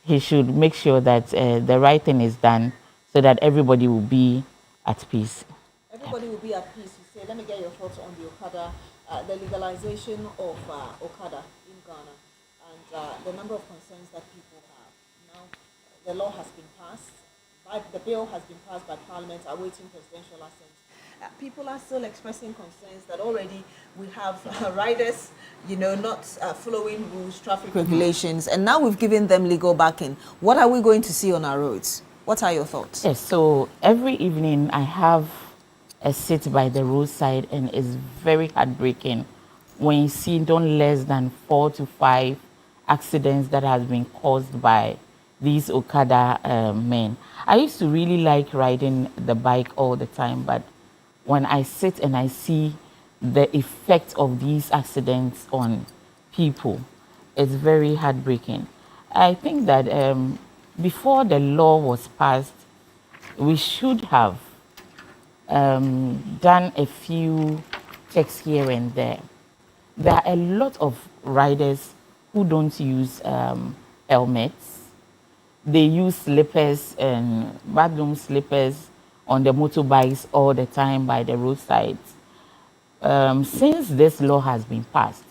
He should make sure that the right thing is done so that everybody will be at peace. Everybody will be at peace, you say. Let me get your thoughts on the Okada, the legalization of Okada in Ghana, and the number of concerns that people have. Now, the law has been passed, the bill has been passed by Parliament, awaiting presidential assent. People are still expressing concerns that already we have riders, not following rules, traffic regulations, and now we've given them legal backing. What are we going to see on our roads? What are your thoughts? Yes, so every evening I have a sit by the roadside, and it's very heartbreaking when you see no less than 4 to 5 accidents that has been caused by these Okada men. I used to really like riding the bike all the time, but when I sit and I see the effect of these accidents on people, it's very heartbreaking. I think that before the law was passed, we should have done a few checks here and there. There are a lot of riders who don't use helmets. They use slippers and bathroom slippers on the motorbikes all the time by the roadsides. Since this law has been passed,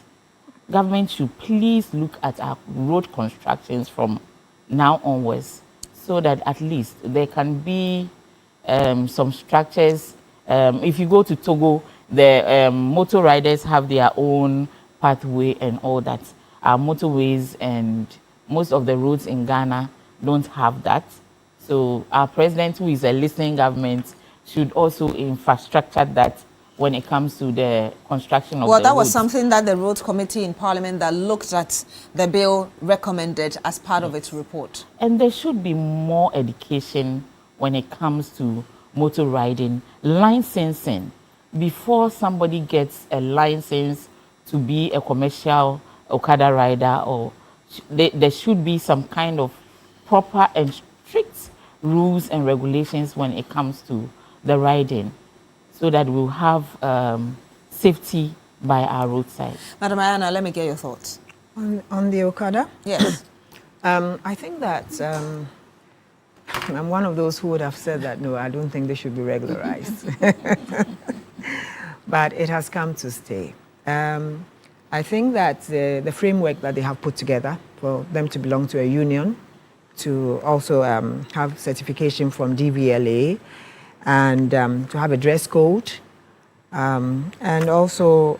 government should please look at our road constructions from now onwards, so that at least there can be some structures. If you go to Togo, the motor riders have their own pathway and all that. Our motorways and most of the roads in Ghana don't have that. So our president, who is a listening government, should also infrastructure that when it comes to the construction of the roads. Well, that was something that the Roads Committee in Parliament that looked at the bill recommended as part of its report. And there should be more education when it comes to motor riding, licensing. Before somebody gets a license to be a commercial Okada rider, or there should be some kind of proper and strict rules and regulations when it comes to the riding, so that we'll have safety by our roadside. Madam Ayana, let me get your thoughts. On the Okada? Yes. I think that I'm one of those who would have said that, no, I don't think they should be regularized. But it has come to stay. I think that the framework that they have put together for them to belong to a union, to also have certification from DVLA, and to have a dress code, and also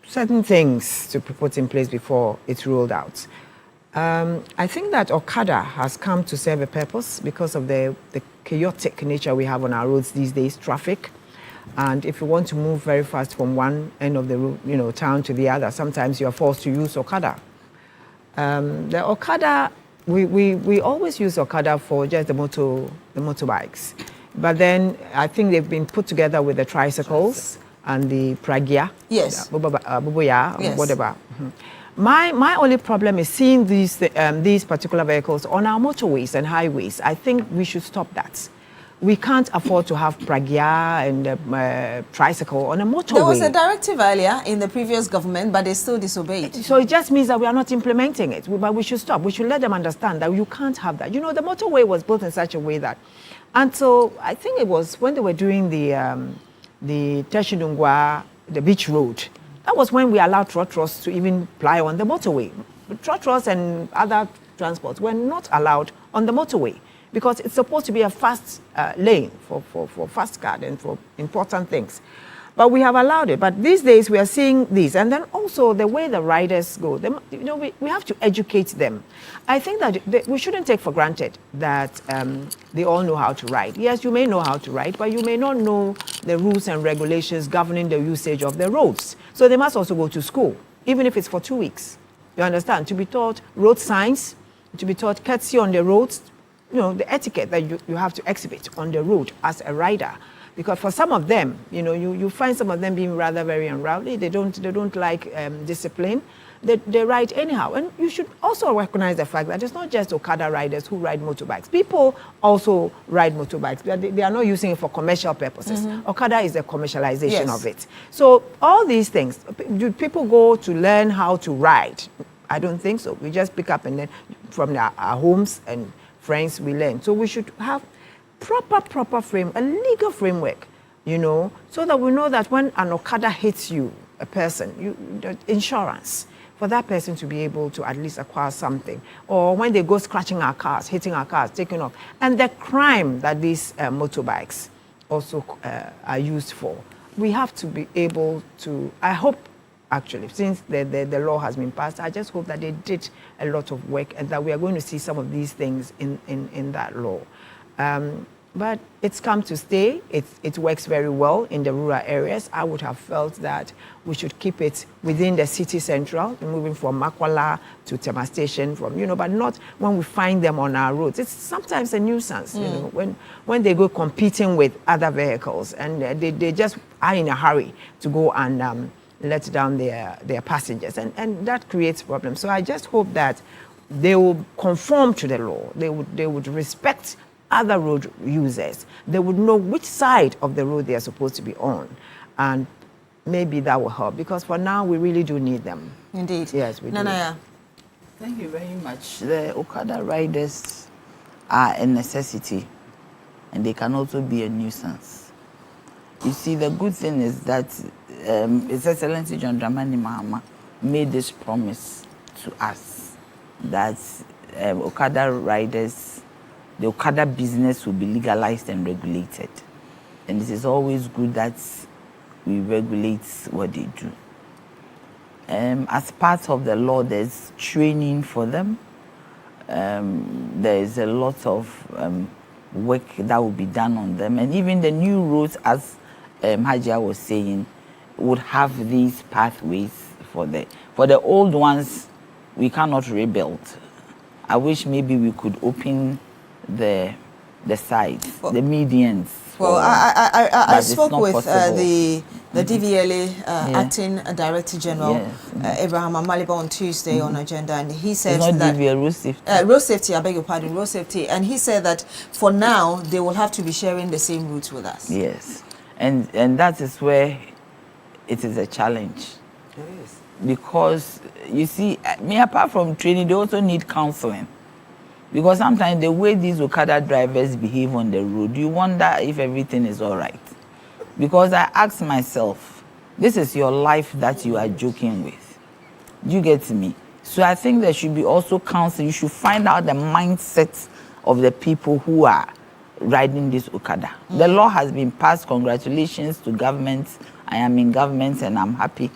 certain things to be put in place before it's rolled out. I think that Okada has come to serve a purpose because of the chaotic nature we have on our roads these days, traffic. And if you want to move very fast from one end of the road, town to the other, sometimes you are forced to use Okada. The Okada, we always use Okada for just the motorbikes. But then I think they've been put together with the tricycles and the pragya. Yes. Buboya, Yes. whatever. Mm-hmm. My only problem is seeing these particular vehicles on our motorways and highways. I think we should stop that. We can't afford to have pragya and tricycle on a motorway. There was a directive earlier in the previous government, but they still disobeyed. So it just means that we are not implementing it. But we should stop. We should let them understand that you can't have that. The motorway was built in such a way that, until I think it was when they were doing the Teshidungwa, the beach road, that was when we allowed trotros to even ply on the motorway. Trotros and other transports were not allowed on the motorway, because it's supposed to be a fast lane for fast car and for important things. But we have allowed it. But these days we are seeing these. And then also the way the riders go, we have to educate them. I think that we shouldn't take for granted that they all know how to ride. Yes, you may know how to ride, but you may not know the rules and regulations governing the usage of the roads. So they must also go to school, even if it's for 2 weeks. You understand? To be taught road signs, to be taught courtesy on the roads, the etiquette that you have to exhibit on the road as a rider. Because for some of them, you find some of them being rather very unruly. They don't like discipline. They ride anyhow. And you should also recognize the fact that it's not just Okada riders who ride motorbikes. People also ride motorbikes. They are not using it for commercial purposes. Mm-hmm. Okada is a commercialization of it. So all these things, do people go to learn how to ride? I don't think so. We just pick up and then from our homes and friends we learn. So we should have proper a legal framework, so that we know that when an Okada hits you, a person, insurance. for that person to be able to at least acquire something. Or when they go scratching our cars, hitting our cars, taking off. And the crime that these motorbikes also are used for. We have to be able to, I hope, actually, since the law has been passed, I just hope that they did a lot of work and that we are going to see some of these things in that law. But it's come to stay. It works very well in the rural areas. I would have felt that we should keep it within the city central, moving from Makwala to Tema Station, but not when we find them on our roads. It's sometimes a nuisance, when they go competing with other vehicles and they just are in a hurry to go and let down their passengers, and that creates problems. So I just hope that they will conform to the law. They would respect other road users. They would know which side of the road they are supposed to be on, and maybe that will help, because for now we really do need them. Indeed. Yes, we do. Nanaya. Thank you very much. The Okada riders are a necessity, and they can also be a nuisance. You see, the good thing is that His Excellency John Dramani Mahama made this promise to us that Okada riders, the Okada business will be legalized and regulated. And it is always good that we regulate what they do. As part of the law, there's training for them. There is a lot of work that will be done on them. And even the new roads, as Hajia was saying, would have these pathways for the old ones. We cannot rebuild. I wish maybe we could open the sides, the medians. Well, I spoke with the Mm-hmm. DVLA acting Director General Abraham Amaliba on Tuesday on Agenda, and he said that road safety. I beg your pardon, road safety, and he said that for now they will have to be sharing the same routes with us. Yes, and that is where it is a challenge. It is. Because you see, apart from training, they also need counseling. Because sometimes the way these Okada drivers behave on the road, you wonder if everything is all right. Because I ask myself, this is your life that you are joking with. Do you get me? So I think there should be also counseling. You should find out the mindset of the people who are riding this Okada. The law has been passed. Congratulations to government. I am in government and I'm happy.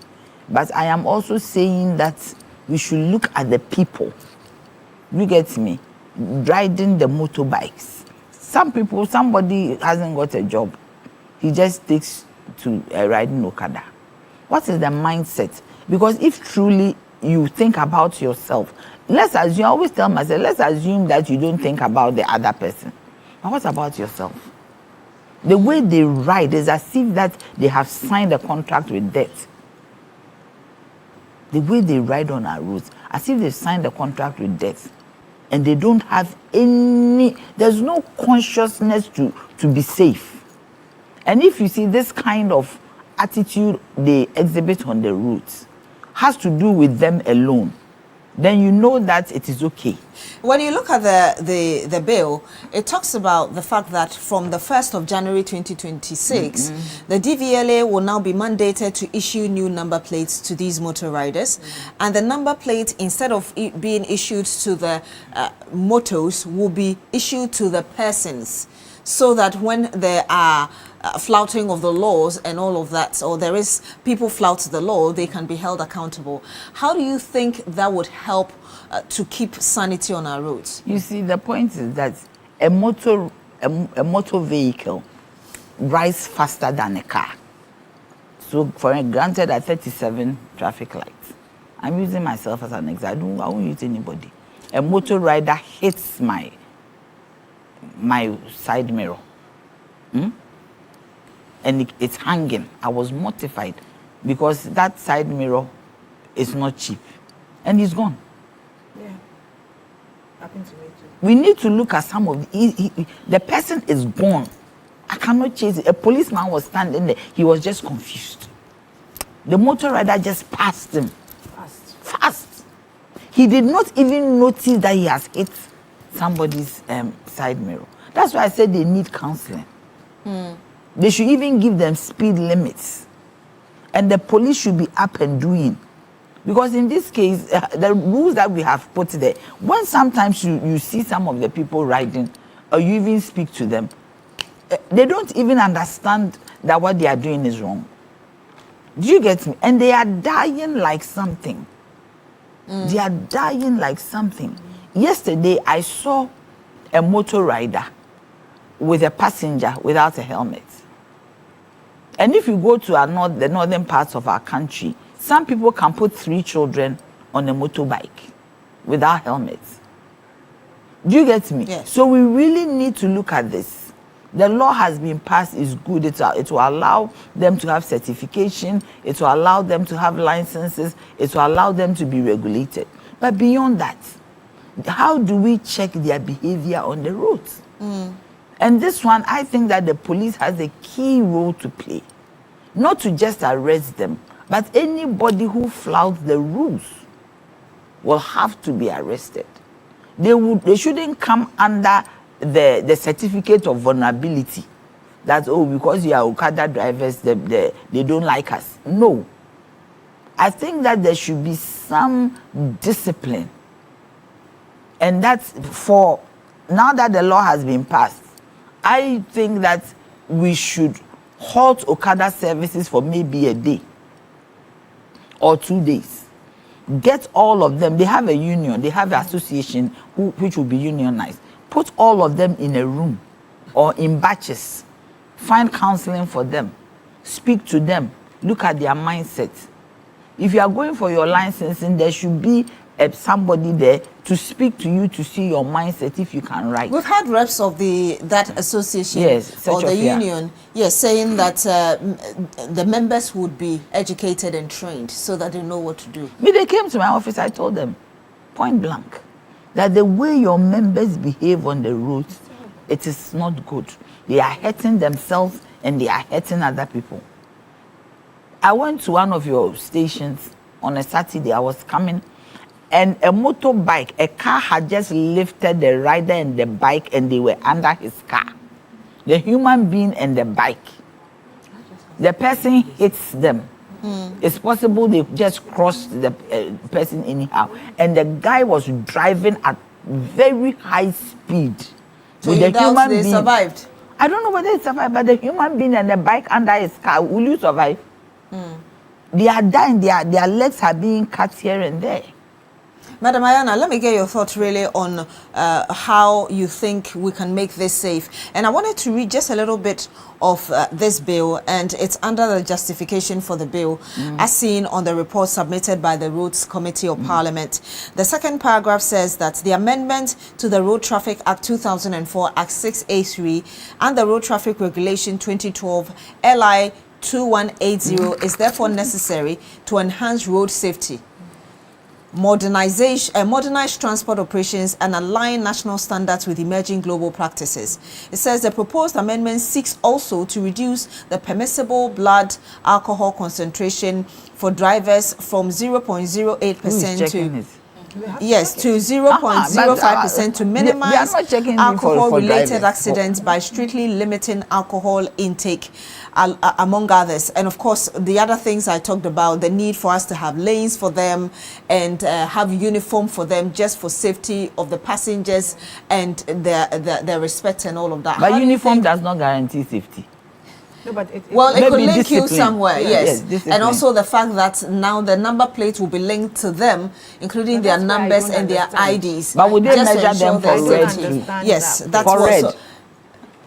But I am also saying that we should look at the people. You get me? Riding the motorbikes. Somebody hasn't got a job. He just takes to riding Okada. What is the mindset? Because if truly you think about yourself, let's assume, I always tell myself, let's assume that you don't think about the other person. But what about yourself? The way they ride is as if that they have signed a contract with death. The way they ride on our roads, as if they've signed a contract with death. And they don't have there's no consciousness to be safe. And if you see this kind of attitude they exhibit on the roads has to do with them alone, then you know that it is okay. When you look at the bill, it talks about the fact that from the 1st of January 2026, the DVLA will now be mandated to issue new number plates to these motor riders. And the number plate, instead of it being issued to the motos, will be issued to the persons. So that when there are flouting of the laws and all of that, or there is people flout the law, they can be held accountable. How do you think that would help to keep sanity on our roads? You see, the point is that a motor vehicle rides faster than a car. So, for granted, at 37 traffic lights, I'm using myself as an example. I won't use anybody. A motor rider hits my side mirror. And it's hanging. I was mortified because that side mirror is not cheap. And it's gone. Yeah. Happened to me too. We need to look at some of the person is gone. I cannot chase it. A policeman was standing there. He was just confused. The motor rider just passed him. Fast. He did not even notice that he has hit somebody's side mirror. That's why I said they need counseling. They should even give them speed limits. And the police should be up and doing. Because in this case, the rules that we have put there, when sometimes you see some of the people riding, or you even speak to them, they don't even understand that what they are doing is wrong. Do you get me? And they are dying like something. They are dying like something. Yesterday, I saw a motor rider with a passenger without a helmet. And if you go to the northern parts of our country, some people can put 3 children on a motorbike without helmets. Do you get me? Yes. So we really need to look at this. The law has been passed, is good. It will allow them to have certification. It will allow them to have licenses. It will allow them to be regulated. But beyond that, how do we check their behavior on the roads? And this one, I think that the police has a key role to play. Not to just arrest them, but anybody who flouts the rules will have to be arrested. They shouldn't come under the certificate of vulnerability. That, oh, because you are Okada drivers, they don't like us. No. I think that there should be some discipline. And that's for, now that the law has been passed, I think that we should halt Okada services for maybe a day or 2 days. Get all of them. They have a union. They have an association which will be unionized. Put all of them in a room or in batches. Find counseling for them. Speak to them. Look at their mindset. If you are going for your licensing, there should be somebody there to speak to you to see your mindset if you can write. We've had reps of that association, yes, or the union, yes, saying that the members would be educated and trained so that they know what to do. When they came to my office, I told them, point blank, that the way your members behave on the roads, it is not good. They are hurting themselves and they are hurting other people. I went to one of your stations on a Saturday. I was coming, and a motorbike, a car had just lifted the rider and the bike, and they were under his car. The human being and the bike. The person hits them. It's possible they just crossed the person anyhow. And the guy was driving at very high speed. So with the human being. Survived? I don't know whether they survived, but the human being and the bike under his car, will you survive? They are dying. Their legs are being cut here and there. Madam Ayana, let me get your thoughts really on how you think we can make this safe. And I wanted to read just a little bit of this bill, and it's under the justification for the bill, as seen on the report submitted by the Roads Committee of Parliament. The second paragraph says that the amendment to the Road Traffic Act 2004, Act 6A3, and the Road Traffic Regulation 2012, LI 2180, is therefore necessary to enhance road safety, modernized transport operations, and align national standards with emerging global practices. It says the proposed amendment seeks also to reduce the permissible blood alcohol concentration for drivers from 0.08% to yes, to 0.05% to minimize alcohol-related accidents by strictly limiting alcohol intake, among others. And of course, the other things I talked about, the need for us to have lanes for them and have uniform for them, just for safety of the passengers and their respect and all of that. But uniform does not guarantee safety. No, but it could link you somewhere, yes. And also the fact that now the number plate will be linked to them, including their numbers and their IDs. But would they measure them for red? Yes, that's what.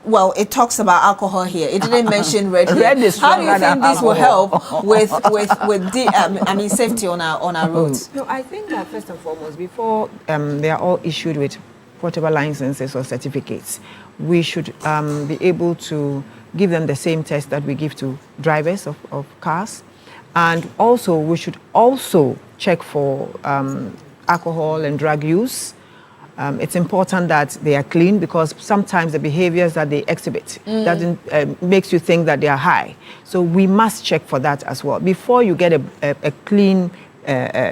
Well, it talks about alcohol here. It didn't mention red here. Red is How do you think this will help with safety on our roads? No, I think that first and foremost, before they are all issued with whatever licenses or certificates, we should be able to give them the same test that we give to drivers of cars. And also, we should also check for alcohol and drug use. It's important that they are clean, because sometimes the behaviors that they exhibit doesn't makes you think that they are high. So we must check for that as well. Before you get a clean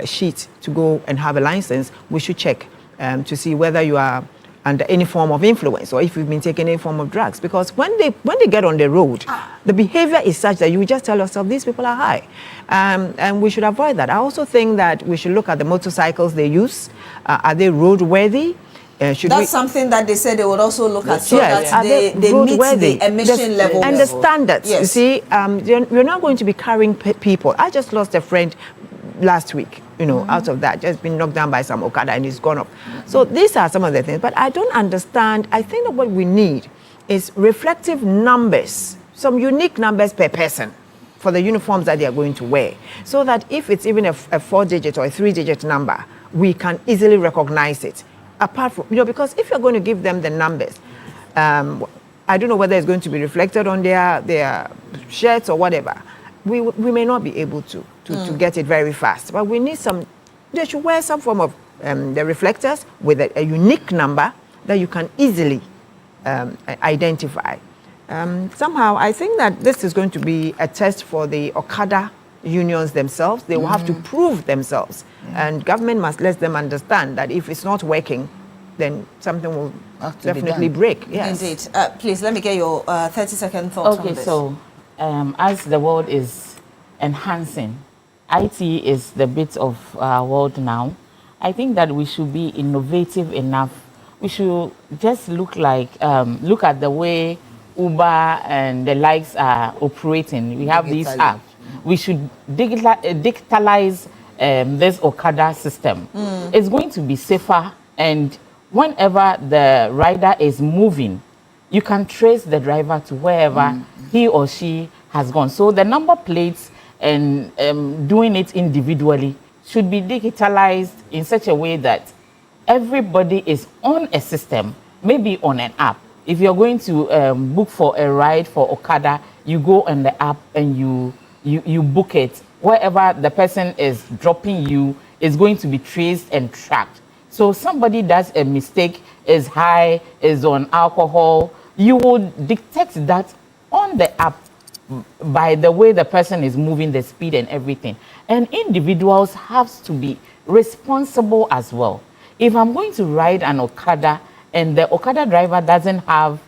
sheet to go and have a license, we should check to see whether you are under any form of influence, or if you've been taking any form of drugs. Because when they get on the road, the behavior is such that you just tell yourself, these people are high. And we should avoid that. I also think that we should look at the motorcycles they use. Are they roadworthy? That's something that they said they would also look at, so yes, that they meet the emission level. And the standards. Yes. You see, you're not going to be carrying people. I just lost a friend last week, out of that, just been knocked down by some Okada and he's gone up. So these are some of the things. But I don't understand. I think that what we need is reflective numbers, some unique numbers per person for the uniforms that they are going to wear. So that if it's even a 4-digit or a 3-digit number, we can easily recognize it. Apart from, because if you're going to give them the numbers, I don't know whether it's going to be reflected on their shirts or whatever. We may not be able to get it very fast, but we need some. They should wear some form of the reflectors with a unique number that you can easily identify. Somehow, I think that this is going to be a test for the Okada unions themselves. They will have to prove themselves, and government must let them understand that if it's not working, then something will definitely break. Yes. Indeed. Please, let me get your 30-second thoughts on this. Okay, so as the world is enhancing, IT is the bit of our world now. I think that we should be innovative enough. We should just look at the way Uber and the likes are operating. We have these apps. We should digitalize this Okada system. It's going to be safer, and whenever the rider is moving, you can trace the driver to wherever he or she has gone. So the number plates and doing it individually should be digitalized in such a way that everybody is on a system, maybe on an app. If you're going to book for a ride for Okada, you go on the app and you book it. Wherever the person is dropping you is going to be traced and tracked. So somebody does a mistake, is high, is on alcohol, you will detect that on the app by the way the person is moving, the speed and everything. And individuals have to be responsible as well. If I'm going to ride an Okada and the Okada driver doesn't have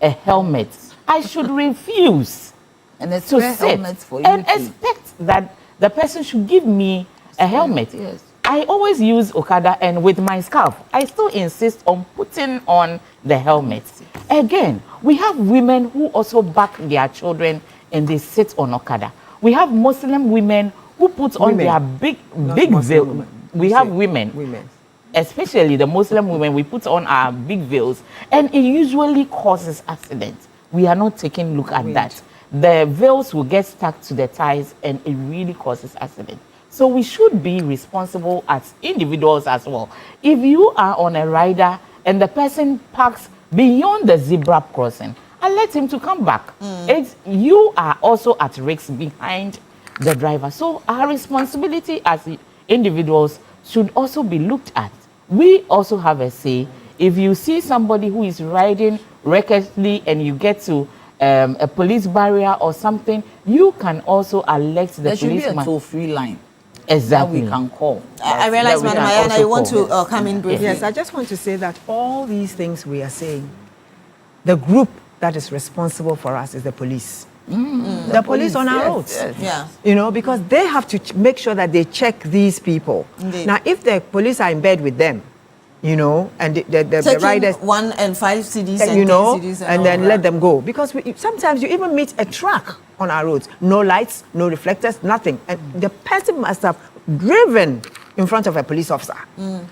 a helmet, I should refuse to sit and expect that the person should give me a helmet. Yes. I always use Okada, and with my scarf, I still insist on putting on the helmet. Again, we have women who also back their children and they sit on Okada. We have Muslim women who put on their big veil. We have women, especially the Muslim women, we put on our big veils, and it usually causes accidents. We are not taking a look at that. The veils will get stuck to the thighs, and it really causes accidents. So we should be responsible as individuals as well. If you are on a rider and the person parks beyond the zebra crossing, I let him to come back. You are also at risk behind the driver. So our responsibility as individuals should also be looked at. We also have a say. If you see somebody who is riding recklessly and you get to a police barrier or something, you can also alert the policeman. There should be a toll-free line. Exactly. That we can call. I realize, Madam Ayana, you want to come in briefly. Yes, I just want to say that all these things we are saying, the group that is responsible for us is the police. The police on our roads. Yes. Yeah. Because they have to make sure that they check these people. Indeed. Now, if the police are in bed with them, and the riders 1 and 5 CDs and 10 CDs and then let them go, because sometimes you even meet a truck on our roads, no lights, no reflectors, nothing, and the person must have driven in front of a police officer.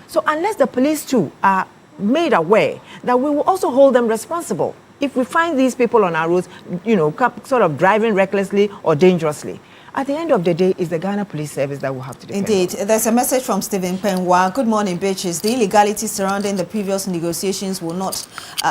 So unless the police too are made aware, that we will also hold them responsible if we find these people on our roads, sort of driving recklessly or dangerously. At the end of the day, it's the Ghana Police Service that will have to defend. Indeed. There's a message from Stephen Penwa. Good morning, bitches. The illegality surrounding the previous negotiations will not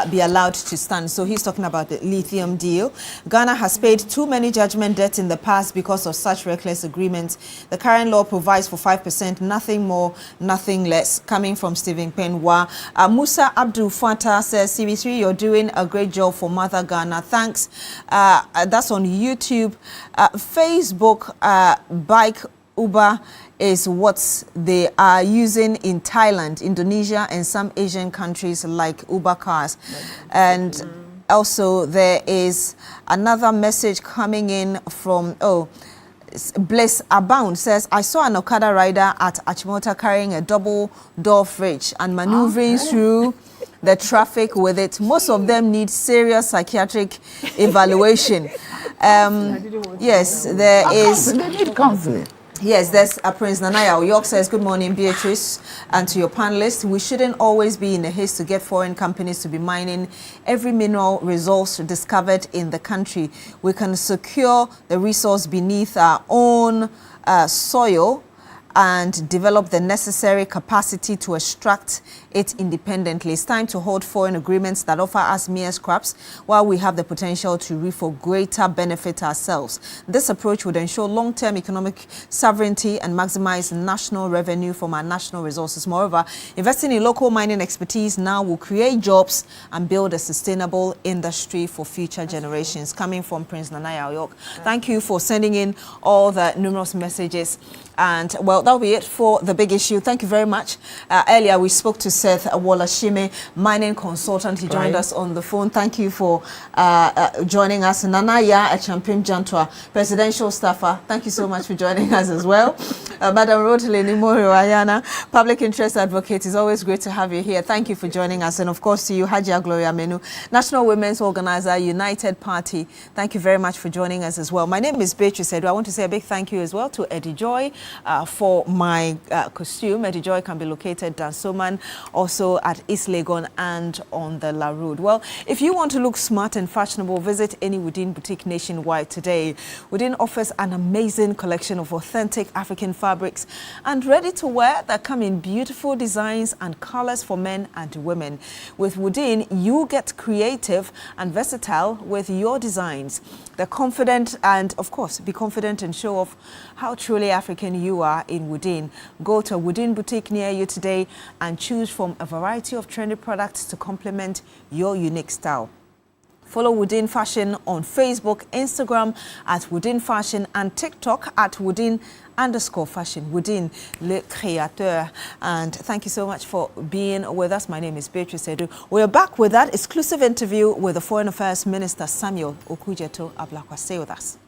be allowed to stand. So he's talking about the lithium deal. Ghana has paid too many judgment debts in the past because of such reckless agreements. The current law provides for 5%, nothing more, nothing less. Coming from Stephen Penwa. Musa Abdul Fatah says, TV3, you're doing a great job for Mother Ghana. Thanks. That's on YouTube. Facebook. Bike Uber is what they are using in Thailand, Indonesia, and some Asian countries like Uber cars. And also there is another message coming in from, Bliss Abound says, I saw an Okada rider at Achimota carrying a double-door fridge and maneuvering through the traffic with it. Most of them need serious psychiatric evaluation. Yes, there is. They need counseling. Yes, there's Prince Nanaya York says, good morning, Beatrice, and to your panelists. We shouldn't always be in a haste to get foreign companies to be mining every mineral resource discovered in the country. We can secure the resource beneath our own soil and develop the necessary capacity to extract it independently. It's time to hold foreign agreements that offer us mere scraps while we have the potential to reap for greater benefit ourselves. This approach would ensure long-term economic sovereignty and maximize national revenue from our national resources. Moreover, investing in local mining expertise now will create jobs and build a sustainable industry for future generations. Coming from Prince Nanaya York. Thank you for sending in all the numerous messages. And well, that'll be it for the big issue. Thank you very much. Earlier, we spoke to Seth Wolashime, mining consultant. He joined us on the phone. Thank you for joining us. Nanaya Achampim Jantwa, presidential staffer. Thank you so much for joining us as well. Madam Rotelini Moro Ayana, public interest advocate. It's always great to have you here. Thank you for joining us. And of course, to you, Hajia Gloria Menu, National Women's Organizer, United Party. Thank you very much for joining us as well. My name is Beatrice Edu. I want to say a big thank you as well to Eddie Joy for my costume. Eddie Joy can be located at Dansoman, also at East Legon and on the La Road. Well, if you want to look smart and fashionable, visit any Within boutique nationwide today. Within offers an amazing collection of authentic African fabrics and ready-to-wear that come in beautiful designs and colors for men and women. With Within, you get creative and versatile with your designs. They're confident and, of course, be confident and show off how truly African you are in Within. Go to a Within boutique near you today and choose from a variety of trendy products to complement your unique style. Follow Within Fashion on Facebook, Instagram at Within Fashion and TikTok at Within_fashion, Within Le Créateur. And thank you so much for being with us. My name is Beatrice Edu. We're back with that exclusive interview with the Foreign Affairs Minister Samuel Okudzeto Ablakwa. Stay with us.